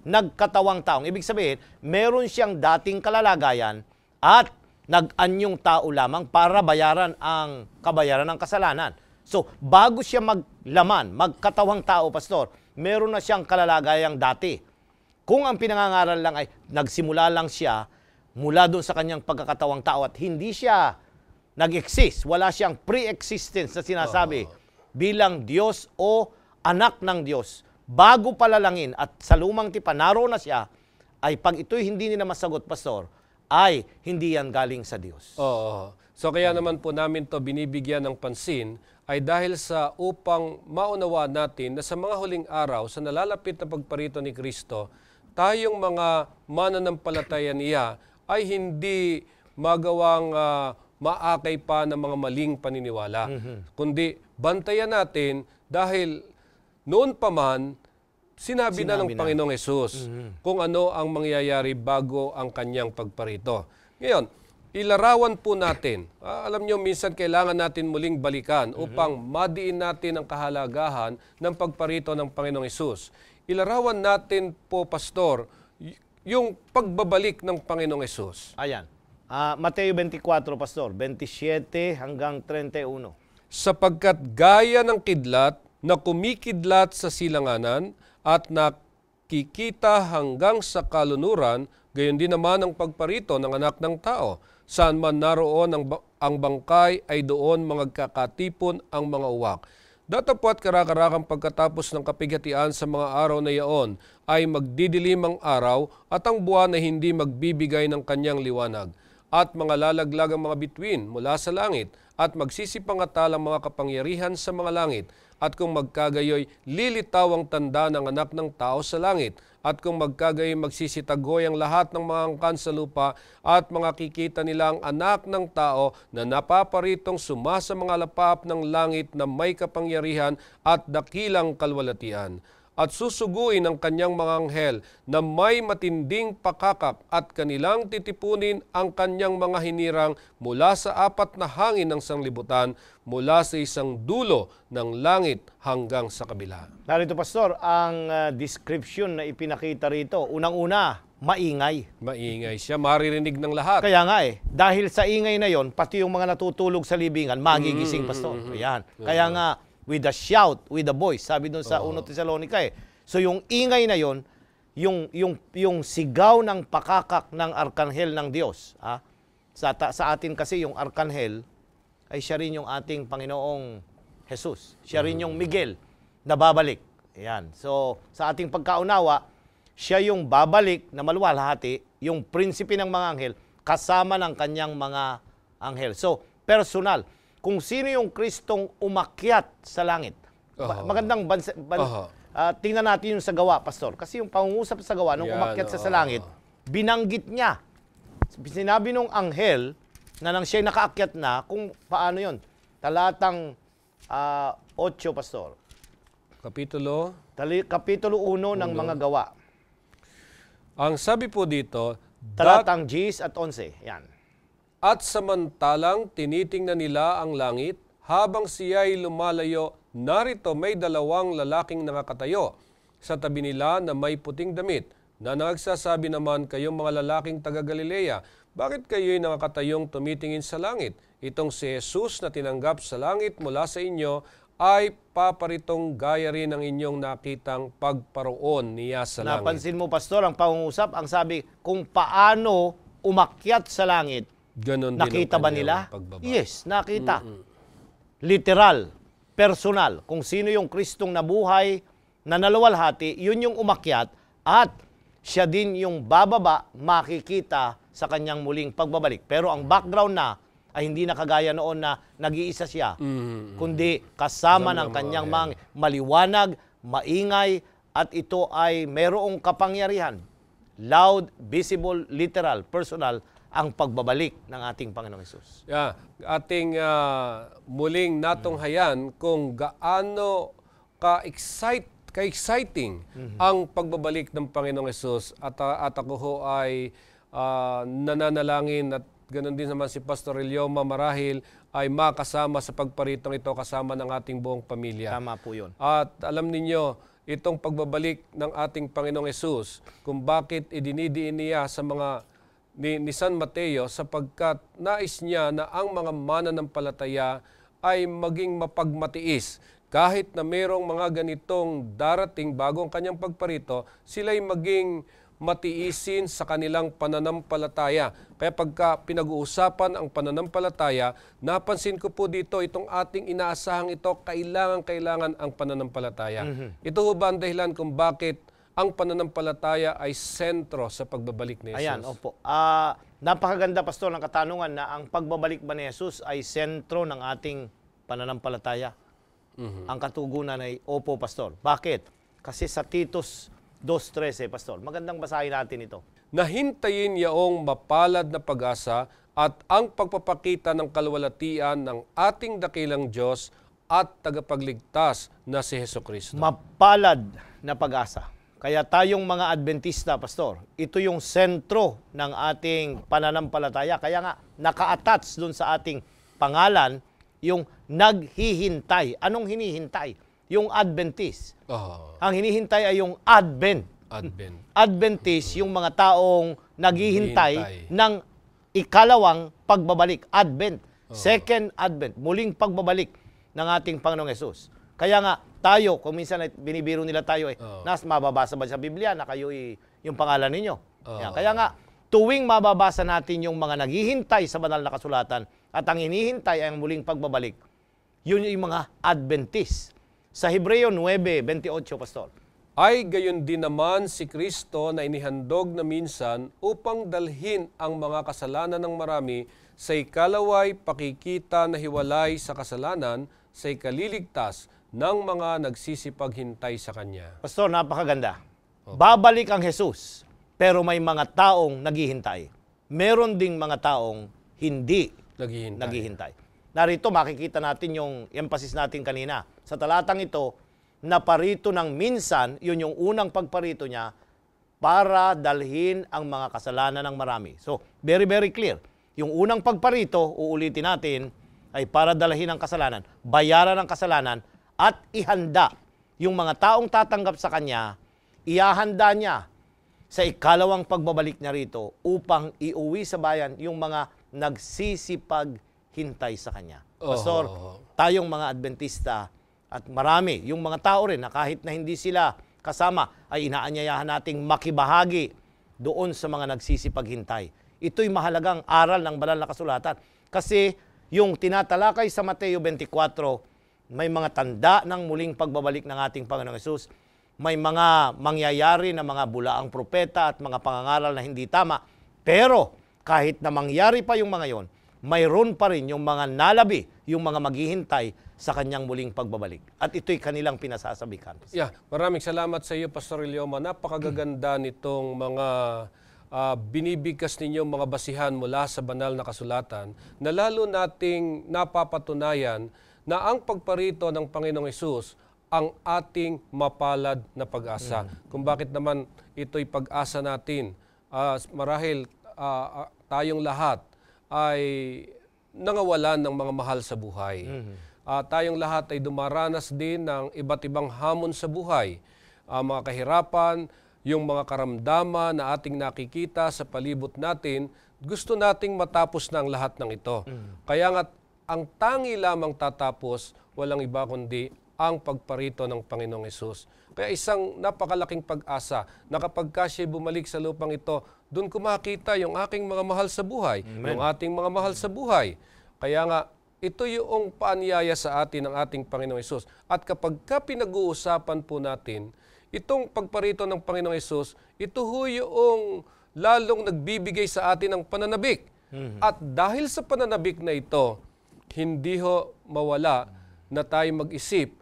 nagkatawang taong, ibig sabihin, meron siyang dating kalalagayan at nag-anyong tao lamang para bayaran ang kabayaran ng kasalanan. So, bago siya maglaman, magkatawang tao, Pastor, meron na siyang kalalagayang dati. Kung ang pinangangaral lang ay nagsimula lang siya mula doon sa kanyang pagkakatawang tao at hindi siya nag-exist, wala siyang pre-existence na sinasabi bilang Diyos o anak ng Diyos, bago palalangin at sa lumang tipan, naroon na siya, ay pag ito'y hindi nila masagot, Pastor, ay hindi yan galing sa Diyos. So kaya naman po namin to binibigyan ng pansin ay dahil sa upang maunawa natin na sa mga huling araw, sa nalalapit na pagparito ni Kristo, tayong mga mananampalataya niya ay hindi magawang maakay pa ng mga maling paniniwala. Kundi bantayan natin dahil noon pa man, sinabi na ng Panginoong Hesus kung ano ang mangyayari bago ang kanyang pagparito. Ngayon, ilarawan po natin. Alam nyo, minsan kailangan natin muling balikan upang madiin natin ang kahalagahan ng pagparito ng Panginoong Hesus. Ilarawan natin po, Pastor, yung pagbabalik ng Panginoong Hesus. Ayan. Mateo 24, Pastor, 27 hanggang 31. Sapagkat gaya ng kidlat na kumikidlat sa silanganan at nakikita hanggang sa kalunuran, gayon din naman ang pagparito ng anak ng tao. Saan man naroon ang bangkay ay doon magkakatipon ang mga uwak. Datapwat karakarakang pagkatapos ng kapighatian sa mga araw na iyon ay magdidilim ang araw at ang buwan ay hindi magbibigay ng kanyang liwanag. At mga lalaglag ang mga bituin mula sa langit at magsisipangatal ang mga kapangyarihan sa mga langit. At kung magkagayoy, lilitaw ang tanda ng anak ng tao sa langit. At kung magkagayoy, magsisitagoy ang lahat ng mga angkan sa lupa at makikita nila ang anak ng tao na napaparitong sumasa mga lapap ng langit na may kapangyarihan at dakilang kalwalatian. At susuguin ang kanyang mga anghel na may matinding pakakak at kanilang titipunin ang kanyang mga hinirang mula sa apat na hangin ng sanglibutan, mula sa isang dulo ng langit hanggang sa kabila. Narito, Pastor, ang description na ipinakita rito. Unang-una, maingay. Maingay siya, maririnig ng lahat. Kaya nga dahil sa ingay na yon, pati yung mga natutulog sa libingan, magigising, Pastor. Ayan. Kaya nga, with a shout, with a voice, sabi doon sa 1 Tesalonica So yung ingay na yon, yung sigaw ng pakakak ng arkanghel ng Diyos. Sa atin kasi yung arkanghel ay siya rin yung ating Panginoong Jesus. Siya rin yung Miguel na babalik. Ayan. So sa ating pagkaunawa, siya yung babalik na maluwalhati, yung prinsipe ng mga anghel, kasama ng kanyang mga anghel. So, personal. Kung sino yung Kristong umakyat sa langit. Magandang tingnan natin yung sa gawa, Pastor. Kasi yung pangungusap sa gawa, nung umakyat sa langit, binanggit niya. Sinabi nung anghel, na nang siya'y nakaakyat na, kung paano yon. Talatang 8, Pastor. Kapitulo 1 ng mga gawa. Ang sabi po dito, Talatang 10 at 11. Yan. at samantalang tinitingnan nila ang langit, habang siya'y lumalayo, narito may 2 lalaking nakakatayo sa tabi nila na may puting damit, na nagsasabi naman, kayong mga lalaking taga Galilea, bakit kayo'y nakakatayong tumitingin sa langit? Itong si Jesus na tinanggap sa langit mula sa inyo ay paparitong gaya rin ng inyong nakitang pagparoon niya sa langit. Napansin mo, Pastor, ang pangungusap, ang sabi, kung paano umakyat sa langit, Ganon nakita din ba nila? pagbaba. Yes, nakita. Literal, personal. Kung sino yung Kristong nabuhay, na naluwalhati, yun yung umakyat, at siya din yung bababa, makikita sa kanyang muling pagbabalik. Pero ang background na, ay hindi na kagaya noon na nag-iisa siya, kundi kasama ng kanyang mga maliwanag, maingay, at ito ay merong kapangyarihan. Loud, visible, literal, personal, ang pagbabalik ng ating Panginoong Hesus. Yeah, ating muling natunghayan kung gaano ka-exciting ang pagbabalik ng Panginoong Hesus, at ako ho ay nananalangin at ganoon din naman si Pastor Elioma marahil ay makasama sa pagparitong ito kasama ng ating buong pamilya. Tama po yun. At alam ninyo, itong pagbabalik ng ating Panginoong Hesus, kung bakit idinidiin niya sa mga ni San Mateo, sapagkat nais niya na ang mga mananampalataya ay maging mapagmatiis. Kahit na mayroong mga ganitong darating bagong kanyang pagparito, sila'y maging matiisin sa kanilang pananampalataya. Kaya pagka pinag-uusapan ang pananampalataya, napansin ko po dito, itong ating inaasahang ito, kailangan ang pananampalataya. Ito ho ba ang dahilan kung bakit ang pananampalataya ay sentro sa pagbabalik ni Jesus? Ayan, opo. Napakaganda, Pastor, ng katanungan na ang pagbabalik ba ni Jesus ay sentro ng ating pananampalataya. Ang katugunan ay opo, Pastor. Bakit? Kasi sa Titus 2:13, Pastor. Magandang basahin natin ito. Nahintayin yaong mapalad na pag-asa at ang pagpapakita ng kalwalatian ng ating dakilang Diyos at tagapagligtas na si Hesukristo. Mapalad na pag-asa. Kaya tayong mga Adventista, Pastor, ito yung sentro ng ating pananampalataya. Kaya nga, naka-attach dun sa ating pangalan, yung naghihintay. Anong hinihintay? Yung Adventist. Ang hinihintay ay yung Advent. Adventist, yung mga taong naghihintay ng ikalawang pagbabalik. Advent. Second Advent. Muling pagbabalik ng ating Panginoong Hesus. Kaya nga, tayo, kung minsan binibiro nila tayo, mababasa ba sa Biblia na kayo yung pangalan ninyo? Kaya nga, tuwing mababasa natin yung mga naghihintay sa banal na kasulatan at ang hinihintay ay ang muling pagbabalik, yun yung mga Adventist. Sa Hebreo 9:28, Pastor. Ay gayon din naman si Kristo na inihandog na minsan upang dalhin ang mga kasalanan ng marami, sa ikalaway pakikita na hiwalay sa kasalanan, sa ikaliligtas ng mga nagsisipaghintay sa Kanya. Pastor, napakaganda. Babalik ang Jesus, pero may mga taong naghihintay. Meron ding mga taong hindi naghihintay. Narito makikita natin yung emphasis natin kanina. Sa talatang ito, naparito ng minsan, yun yung unang pagparito niya, para dalhin ang mga kasalanan ng marami. So, very, very clear. Yung unang pagparito, uulitin natin, ay para dalhin ang kasalanan, bayaran ang kasalanan, at ihanda yung mga taong tatanggap sa Kanya, iahanda niya sa ikalawang pagbabalik niya rito upang iuwi sa bayan yung mga nagsisipaghintay sa Kanya. Pastor, tayong mga Adventista at marami, yung mga tao rin na kahit na hindi sila kasama, ay inaanyayahan nating makibahagi doon sa mga nagsisipaghintay. Ito'y mahalagang aral ng banal na kasulatan. Kasi yung tinatalakay sa Mateo 24, may mga tanda ng muling pagbabalik ng ating Panginoong Hesus. may mga mangyayari na mga bulaang propeta at mga pangangaral na hindi tama. Pero kahit na mangyari pa yung mga yon, mayroon pa rin yung mga nalabi, yung mga maghihintay sa kanyang muling pagbabalik. At ito'y kanilang pinasasabikan. Yeah, maraming salamat sa iyo, Pastor Ilioma. Napakagaganda nitong mga binibigkas ninyong mga basihan mula sa banal na kasulatan na lalo nating napapatunayan na ang pagparito ng Panginoong Hesus ang ating mapalad na pag-asa. Kung bakit naman ito'y pag-asa natin. Marahil tayong lahat ay nangawalan ng mga mahal sa buhay. Tayong lahat ay dumaranas din ng iba't ibang hamon sa buhay. Mga kahirapan, yung mga karamdaman na ating nakikita sa palibot natin, gusto nating matapos na ang lahat ng ito. Kaya nga, ang tangi lamang tatapos, walang iba kundi ang pagparito ng Panginoong Hesus. Kaya isang napakalaking pag-asa na kapag siya'y bumalik sa lupang ito, doon ko makita yung aking mga mahal sa buhay, yung ating mga mahal sa buhay. Kaya nga, ito yung paanyaya sa atin ng ating Panginoong Hesus. At kapag pinag-uusapan po natin, itong pagparito ng Panginoong Hesus, ito yung lalong nagbibigay sa atin ng pananabik. At dahil sa pananabik na ito, hindi mawala na tayo mag-isip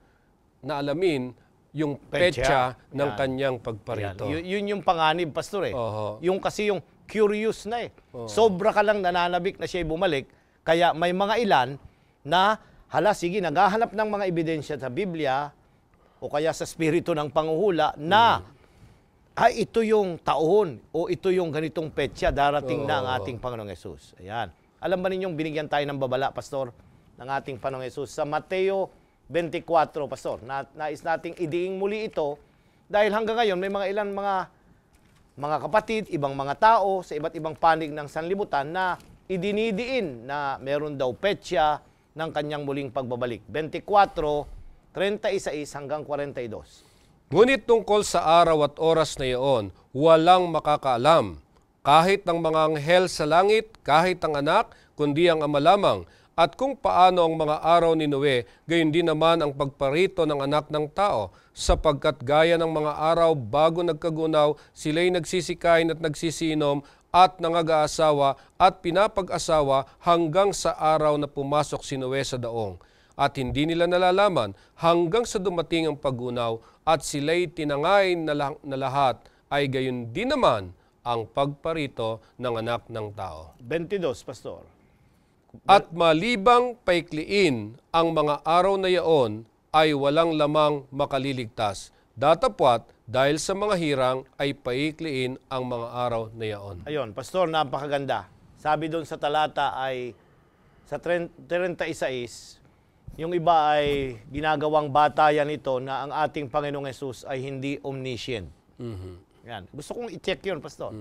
na alamin yung petsa ng kanyang pagparito. Yun yung panganib, Pastor eh. Yung kasi yung curious na eh. Sobra ka lang nananabik na siya'y bumalik, kaya may mga ilan na, sige, naghahanap ng mga ebidensya sa Biblia o kaya sa spirito ng panghuhula na ito yung taon o ito yung ganitong petsa, darating na ang ating Panginoong Hesus. Ayan. Alam ba ninyong binigyan tayo ng babala, Pastor, ng ating Panginoong Hesus? Sa Mateo 24, Pastor, nais nating idiing muli ito dahil hanggang ngayon may mga ilan mga kapatid, ibang mga tao sa iba't ibang panig ng sanlibutan na idinidiin na meron daw petsa ng kanyang muling pagbabalik. 24, 36 hanggang 42. Ngunit tungkol sa araw at oras na iyon, walang makakaalam. Kahit ang mga anghel sa langit, kahit ang anak, kundi ang Ama lamang. At kung paano ang mga araw ni Noe, gayon din naman ang pagparito ng anak ng tao, sapagkat gaya ng mga araw bago nagkagunaw, sila'y nagsisikain at nagsisinom at nangag-aasawa at pinapag-asawa hanggang sa araw na pumasok si Noe sa daong. At hindi nila nalalaman hanggang sa dumating ang paggunaw at sila'y tinangay na lahat ay gayon din naman ang pagparito ng anak ng tao. 22, Pastor. At malibang paikliin ang mga araw na yaon ay walang lamang makaliligtas. Datapwat dahil sa mga hirang ay paikliin ang mga araw na yaon. Ayun, Pastor, napakaganda. Sabi doon sa talata ay sa 36, yung iba ay ginagawang batayan ito na ang ating Panginoong Hesus ay hindi omniscient. Yan. Gusto kong i-check yun, Pastor.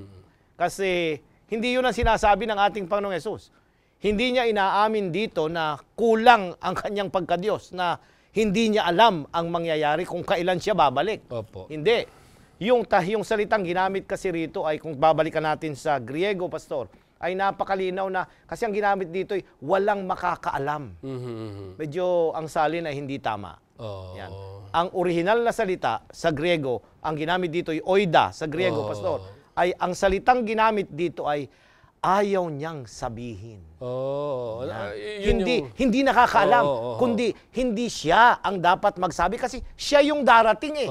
Kasi hindi yun ang sinasabi ng ating Panginoong Hesus. Hindi niya inaamin dito na kulang ang kanyang pagkadiyos, na hindi niya alam ang mangyayari kung kailan siya babalik. Opo. Hindi. Yung salitang ginamit kasi rito ay, kung babalikan natin sa Griego, Pastor, ay napakalinaw na, kasi ang ginamit dito ay walang makakaalam. Medyo ang salin ay hindi tama. Yan. Ang original na salita sa Griego, ang ginamit dito ay oida sa Griego, Pastor, ay ang salitang ginamit dito ay ayaw niyang sabihin. Hindi nakakaalam, kundi hindi siya ang dapat magsabi kasi siya yung darating eh.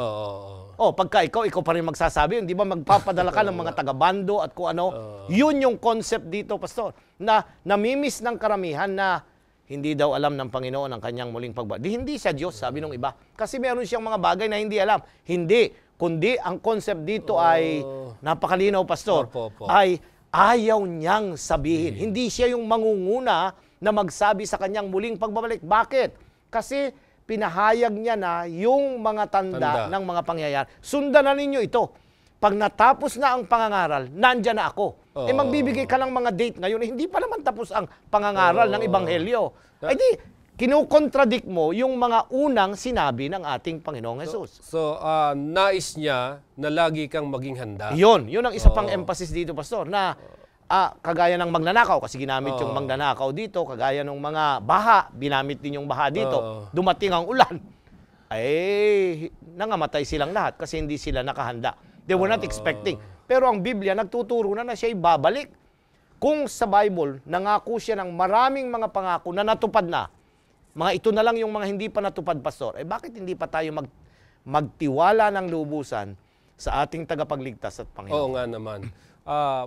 Pagka ikaw pa rin magsasabi, hindi ba magpapadala ka ng mga taga-bando at kung ano? Yun yung concept dito, Pastor, na namimiss ng karamihan na hindi daw alam ng Panginoon ang kanyang muling pagbalik. Hindi siya Diyos, sabi nung iba. Kasi meron siyang mga bagay na hindi alam. Hindi. Kundi ang concept dito ay napakalinaw, Pastor, ay ayaw niyang sabihin. Hindi siya yung mangunguna na magsabi sa kanyang muling pagbabalik. Bakit? Kasi pinahayag niya na yung mga tanda ng mga pangyayari. Sundan na ninyo ito. Pag natapos na ang pangangaral, nandyan na ako. Magbibigay ka ng mga date ngayon, hindi pa naman tapos ang pangangaral ng Ebanghelyo. Ay di, kinukontradict mo yung mga unang sinabi ng ating Panginoong Hesus. So, nais niya na lagi kang maging handa. Yun ang isa pang emphasis dito, Pastor, na kagaya ng magnanakaw, kasi ginamit yung magnanakaw dito, kagaya ng mga baha, ginamit din yung baha dito, dumating ang ulan. ay nangamatay silang lahat kasi hindi sila nakahanda. They were not expecting. Pero ang Biblia nagtuturo na siya'y babalik. Kung sa Bible, nangako siya ng maraming mga pangako na natupad na, mga ito na lang yung mga hindi pa natupad, Pastor, bakit hindi pa tayo magtiwala ng lubusan sa ating tagapagligtas at Panginoon? Oo nga naman.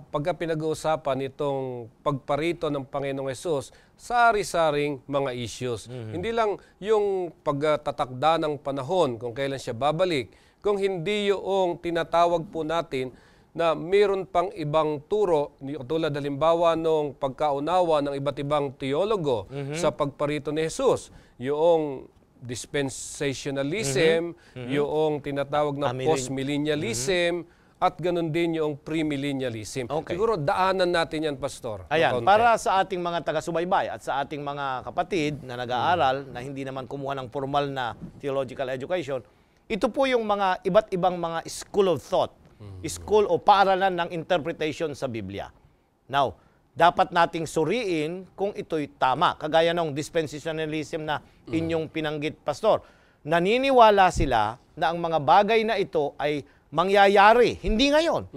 Pagka pinag-uusapan itong pagparito ng Panginoong Hesus, sari-saring mga issues. Hindi lang yung pagtatakda ng panahon kung kailan siya babalik, kung hindi yung tinatawag po natin na mayroon pang ibang turo, tulad halimbawa nung pagkaunawa ng iba't ibang teologo sa pagparito ni Hesus, yung dispensationalism, yung tinatawag na postmillennialism, at ganun din yung premillennialism. Okay. Siguro daanan natin yan, Pastor. Ayan, para sa ating mga taga-subaybay at sa ating mga kapatid na nag-aaral na hindi naman kumuha ng formal na theological education, ito po yung mga iba't ibang mga school of thought, school o paaralan ng interpretation sa Biblia. Now, dapat nating suriin kung ito'y tama. Kagaya ng dispensationalism na inyong pinanggit, Pastor. Naniniwala sila na ang mga bagay na ito ay mangyayari, hindi ngayon,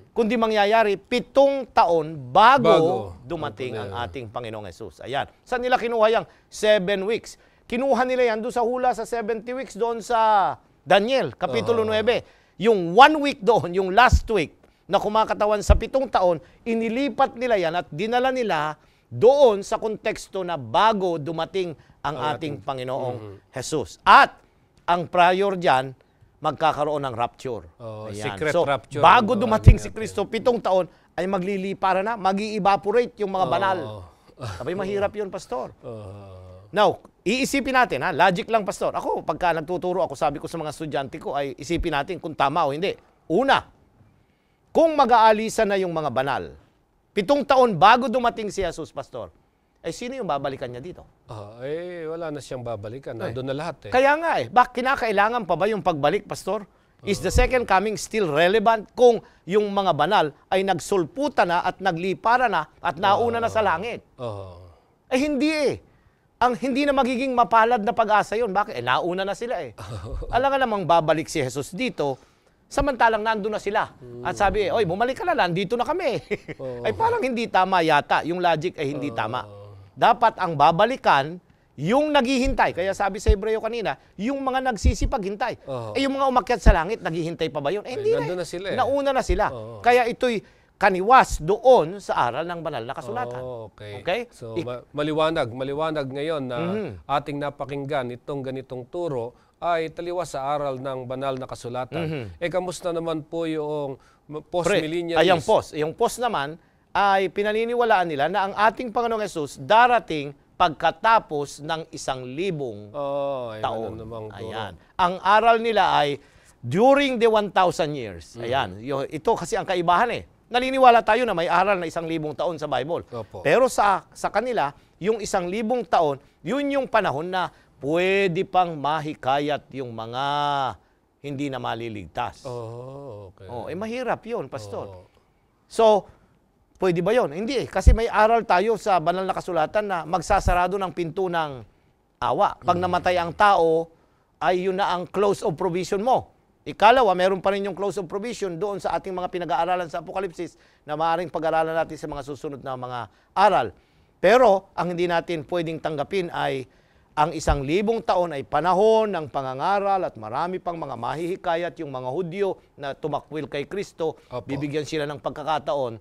kundi mangyayari 7 taon bago dumating ang ating Panginoong Hesus. Ayan. Saan nila kinuha yung 7 weeks? Kinuha nila yan doon sa hula sa 70 weeks doon sa Daniel, Kapitulo 9. Yung 1 week doon, yung last week, na kumakatawan sa 7 taon, inilipat nila yan at dinala nila doon sa konteksto na bago dumating ang ating Panginoong Hesus. At ang prior dyan, magkakaroon ng rapture. Secret so, rapture. Bago dumating si Kristo, 7 taon, ay maglilipara na, mag-i-evaporate yung mga banal. Sabay mahirap yun, Pastor. Now, iisipin natin, logic lang, Pastor. Ako, pagka nagtuturo ako, sabi ko sa mga estudyante ko, ay isipin natin kung tama o hindi. Una, kung mag-aalisan na yung mga banal, 7 taon bago dumating si Jesus, Pastor, sino yung babalikan niya dito? Wala na siyang babalikan. Nandun na lahat Kaya nga kinakailangan pa ba yung pagbalik, Pastor? Is the second coming still relevant kung yung mga banal ay nagsulputan na at naglipara na at nauna na sa langit? Hindi Ang hindi na magiging mapalad na pag-asa yun. Bakit? Nauna na sila Alam nga namang babalik si Jesus dito, samantalang nandun na sila. At sabi, oy, bumalik ka na, nandito na kami. Ay parang hindi tama yata. Yung logic ay hindi tama. Dapat ang babalikan, yung naghihintay. Kaya sabi sa Hebreo kanina, yung mga nagsisipaghintay. Yung mga umakyat sa langit, naghihintay pa ba yun? Hindi na sila Nauna na sila. Kaya ito'y kaniwas doon sa aral ng banal na kasulatan. Okay? So, maliwanag ngayon na ating napakinggan itong ganitong turo ay taliwas sa aral ng banal na kasulatan. Kamusta naman po yung post-millennialist? Yung post naman ay pinaniniwalaan nila na ang ating Panginoong Hesus darating pagkatapos ng 1,000 taon. Ayan. Ang aral nila ay during the 1,000 years. Ayan. Ito kasi ang kaibahan Naniniwala tayo na may aral na 1,000 taon sa Bible. Pero sa kanila, yung 1,000 taon, yun yung panahon na pwede pang mahikayat yung mga hindi na maliligtas. Mahirap yun, Pastor. So, pwede ba yun? Hindi kasi may aral tayo sa banal na kasulatan na magsasarado ng pinto ng awa. Pag namatay ang tao, ay yun na ang close of provision mo. Ikalawa, meron pa rin yung close of provision doon sa ating mga pinag-aaralan sa Apokalipsis na maaaring pag-aralan natin sa mga susunod na mga aral. Pero, ang hindi natin pwedeng tanggapin ay ang 1,000 taon ay panahon ng pangangaral at marami pang mga mahihikayat yung mga Hudyo na tumakwil kay Kristo, bibigyan sila ng pagkakataon,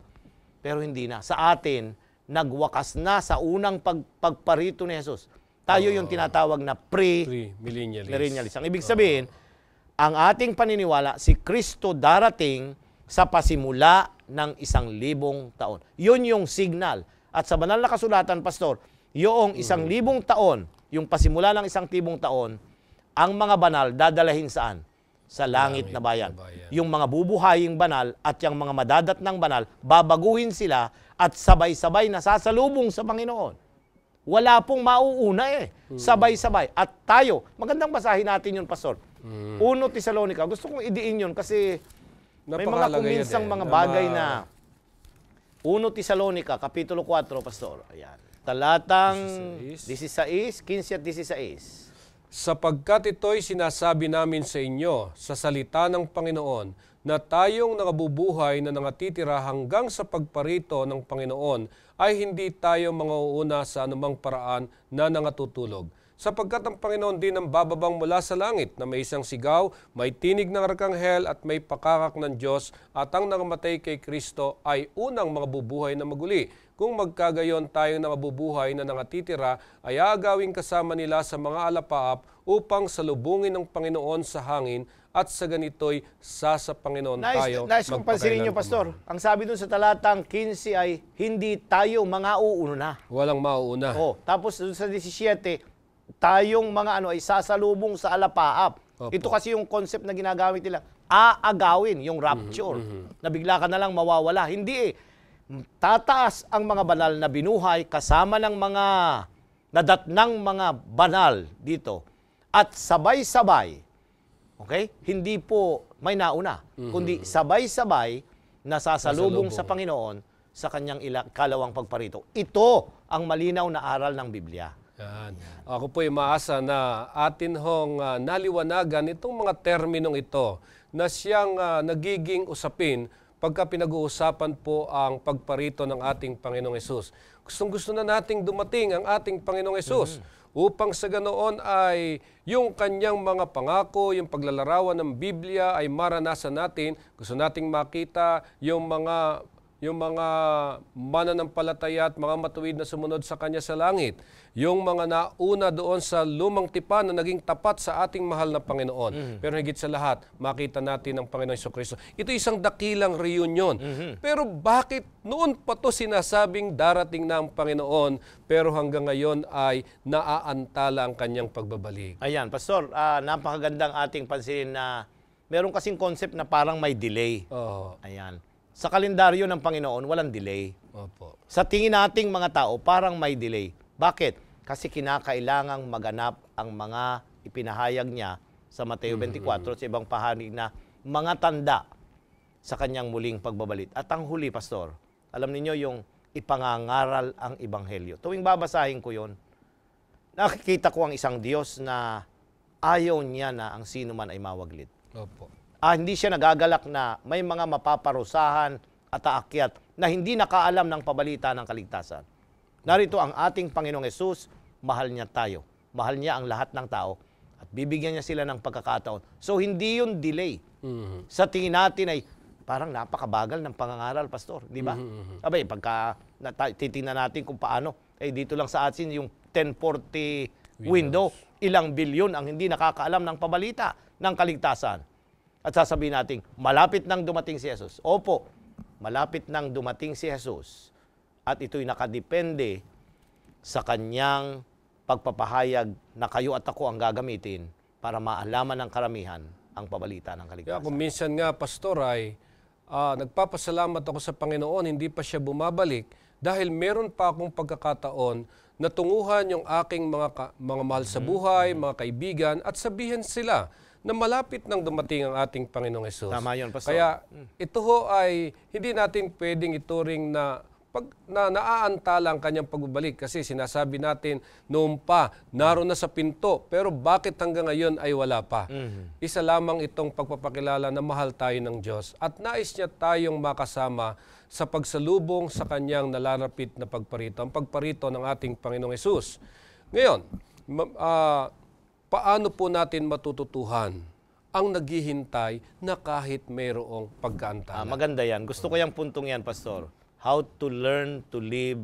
pero hindi na. Sa atin, nagwakas na sa unang pagparito ni Jesus. Tayo yung tinatawag na pre-millennialist. Ang ibig sabihin, ang ating paniniwala, si Kristo darating sa pasimula ng 1,000 taon. Yun yung signal. At sa banal na kasulatan, Pastor, yung 1,000 taon, yung pasimula ng 1,000 taon, ang mga banal dadalahin saan? Sa langit na bayan. Yung mga bubuhaying banal at yung mga madadat ng banal, babaguhin sila at sabay-sabay na sasalubong sa Panginoon. Wala pong mauuna Sabay-sabay. At tayo, magandang basahin natin yun, Pastor. 1 Tesalonica. Gusto kong idiin yun kasi may mga kuminsang mga bagay na 1 Tesalonica, Kapitulo 4, Pastor. Ayan. Talatang 16, 15 at 16. Sapagkat ito'y sinasabi namin sa inyo sa salita ng Panginoon na tayong nangabubuhay na nangatitira hanggang sa pagparito ng Panginoon ay hindi tayo mangauuna sa anumang paraan na nangatutulog. Sapagkat ang Panginoon din ang bababang mula sa langit na may isang sigaw, may tinig ng arkanghel at may pakakak ng Diyos at ang nangamatay kay Kristo ay unang mga bubuhay na maguli. Kung magkagayon tayong nangabubuhay na nangatitira ay aagawin kasama nila sa mga alapaap upang salubungin ng Panginoon sa hangin at sa ganito'y sa Panginoon tayo Nais kong pansinin niyo, Pastor. Ang sabi dun sa talatang 15 ay hindi tayo mga uuna. Walang mauuna. Tapos dun sa 17, tayong mga ay sasalubong sa alapaap. Opo. Ito kasi yung concept na ginagamit nila. Aagawin, yung rapture. Na bigla ka na lang mawawala. Hindi tataas ang mga banal na binuhay kasama ng mga nadatnang mga banal dito. At sabay-sabay, okay? Hindi po may nauna, kundi sabay-sabay nasasalubong sa Panginoon sa kanyang kalawang pagparito. Ito ang malinaw na aral ng Biblia. Yan. Ako po ay maasa na atin hong naliwanagan itong mga terminong ito na siyang nagiging usapin pagka pinag-uusapan po ang pagparito ng ating Panginoong Hesus. Gustong-gusto na nating dumating ang ating Panginoong Hesus upang sa ganoon ay yung kanyang mga pangako, yung paglalarawan ng Biblia ay maranasan natin. Gusto nating makita yung mga mananampalataya at mga matuwid na sumunod sa Kanya sa langit. Yung mga nauna doon sa lumang tipan na naging tapat sa ating mahal na Panginoon. Pero higit sa lahat, makita natin ang Panginoon Jesucristo. Ito isang dakilang reunion. Pero bakit noon pa to sinasabing darating na ang Panginoon, pero hanggang ngayon ay naaantala ang Kanyang pagbabalik? Ayan, Pastor, napakagandang ating pansinin na meron kasing concept na parang may delay. Ayan. Sa kalendaryo ng Panginoon, walang delay. Opo. Sa tingin nating mga tao, parang may delay. Bakit? Kasi kinakailangang maganap ang mga ipinahayag niya sa Mateo 24 sa ibang pahanig na mga tanda sa kanyang muling pagbabalik. At ang huli, Pastor, alam niyo yung ipangangaral ang Ebanghelyo. Tuwing babasahin ko yon, nakikita ko ang isang Diyos na ayaw niya na ang sino man ay mawaglit. Opo. Hindi siya nagagalak na may mga mapaparusahan at aakyat na hindi nakaalam ng pabalita ng kaligtasan. Narito ang ating Panginoong Hesus, mahal niya tayo. Mahal niya ang lahat ng tao at bibigyan niya sila ng pagkakataon. So hindi yun delay. Sa tingin natin ay parang napakabagal ng pangangaral, Pastor. Di ba? Abay, pagka titingnan natin kung paano, dito lang sa atin yung 1040 window, ilang bilyon ang hindi nakakaalam ng pabalita ng kaligtasan. At sasabihin natin, malapit nang dumating si Jesus. Opo, malapit nang dumating si Jesus. At ito'y nakadepende sa kanyang pagpapahayag na kayo at ako ang gagamitin para maalaman ng karamihan ang pabalita ng kaligtasan. Kaya kung minsan nga, Pastor, ay nagpapasalamat ako sa Panginoon, hindi pa siya bumabalik dahil meron pa akong pagkakataon na tunguhan yung aking mga mahal sa buhay, mga kaibigan, at sabihin sila na malapit nang dumating ang ating Panginoong Hesus. Tama yun, Pastor. Kaya ito ho ay hindi natin pwedeng ituring na naaantala ang kanyang pagbabalik kasi sinasabi natin noon pa, naroon na sa pinto, pero bakit hanggang ngayon ay wala pa? Isa lamang itong pagpapakilala na mahal tayo ng Diyos at nais niya tayong makasama sa pagsalubong sa kanyang nalalapit na pagparito, ang pagparito ng ating Panginoong Hesus. Ngayon, paano po natin matututuhan ang naghihintay na kahit mayroong pagkaantala? Maganda yan. Gusto ko yung puntong yan, Pastor. How to learn to live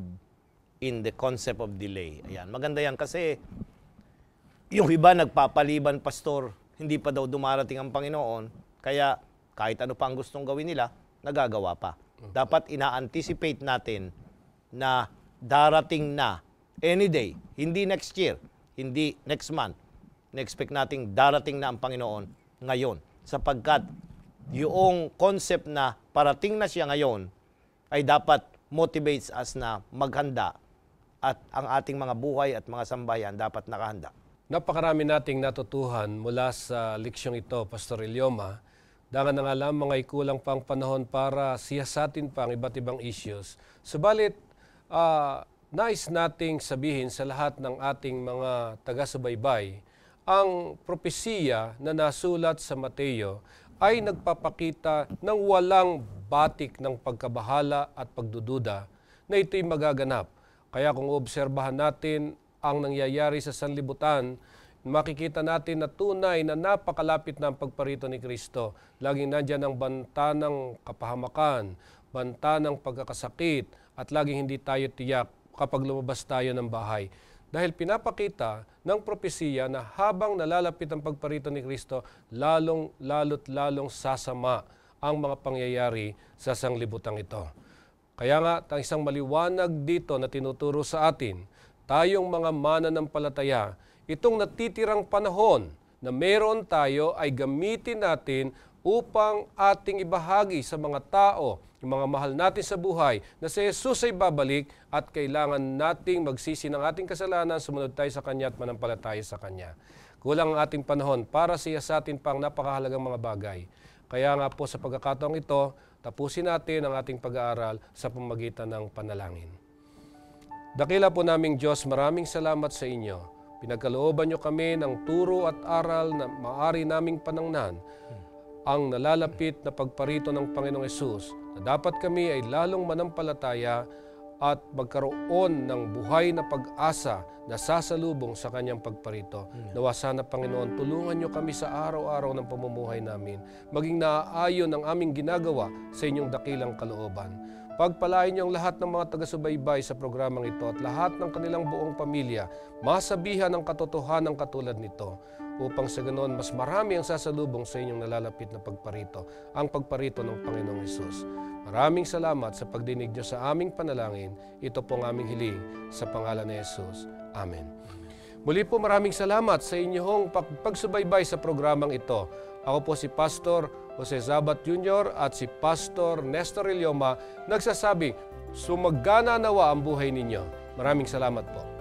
in the concept of delay. Ayan, maganda yan kasi yung iba nagpapaliban, Pastor, hindi pa daw dumarating ang Panginoon, kaya kahit ano pa ang gustong gawin nila, nagagawa pa. Dapat ina-anticipate natin na darating na any day, hindi next year, hindi next month. Na-expect nating darating na ang Panginoon ngayon. Sapagkat yung concept na parating na siya ngayon ay dapat motivates us na maghanda at ang ating mga buhay at mga sambayan dapat nakahanda. Napakarami nating natutuhan mula sa leksyong ito, Pastor Ilioma. Dahil na nga lamang ay kulang pang panahon para siyasatin pa ang iba't ibang issues. Subalit, nais nating sabihin sa lahat ng ating mga taga-subaybay ang propesiya na nasulat sa Mateo ay nagpapakita ng walang batik ng pagkabahala at pagdududa na ito'y magaganap. Kaya kung obserbahan natin ang nangyayari sa sanlibutan, makikita natin na tunay na napakalapit na ang pagparito ni Kristo. Laging nandyan ang banta ng kapahamakan, banta ng pagkakasakit, at laging hindi tayo tiyak kapag lumabas tayo ng bahay. Dahil pinapakita ng propesiya na habang nalalapit ang pagparito ni Kristo, lalong sasama ang mga pangyayari sa sanglibutang ito. Kaya nga, isang maliwanag dito na tinuturo sa atin, tayong mga mananampalataya, itong natitirang panahon na meron tayo ay gamitin natin upang ating ibahagi sa mga tao, yung mga mahal natin sa buhay, na si Jesus ay babalik at kailangan nating magsisi ng ating kasalanan, sumunod tayo sa Kanya at manampalataya sa Kanya. Kulang ang ating panahon para siyasatin pang napakahalagang mga bagay. Kaya nga po sa pagkakataong ito, tapusin natin ang ating pag-aaral sa pamamagitan ng panalangin. Dakila po naming Diyos, maraming salamat sa inyo. Pinagkalooban niyo kami ng turo at aral na maaari naming panangnan ang nalalapit na pagparito ng Panginoong Hesus, na dapat kami ay lalong manampalataya at magkaroon ng buhay na pag-asa na sasalubong sa Kanyang pagparito. Nawa sana, Panginoon, tulungan niyo kami sa araw-araw ng pamumuhay namin, maging naaayon ang aming ginagawa sa inyong dakilang kalooban. Pagpalain niyo ang lahat ng mga taga-subaybay sa programang ito at lahat ng kanilang buong pamilya, masabihan ang katotohanan katulad nito, upang sa ganoon mas marami ang sasalubong sa inyong nalalapit na pagparito, ang pagparito ng Panginoong Hesus. Maraming salamat sa pagdinig niyo sa aming panalangin. Ito po ang aming hiling sa pangalan ni Hesus. Amen. Muli po maraming salamat sa inyong pagsubaybay sa programang ito. Ako po si Pastor Jose Zabat Jr. at si Pastor Nestor Ilioma nagsasabi, sumagana nawa ang buhay ninyo. Maraming salamat po.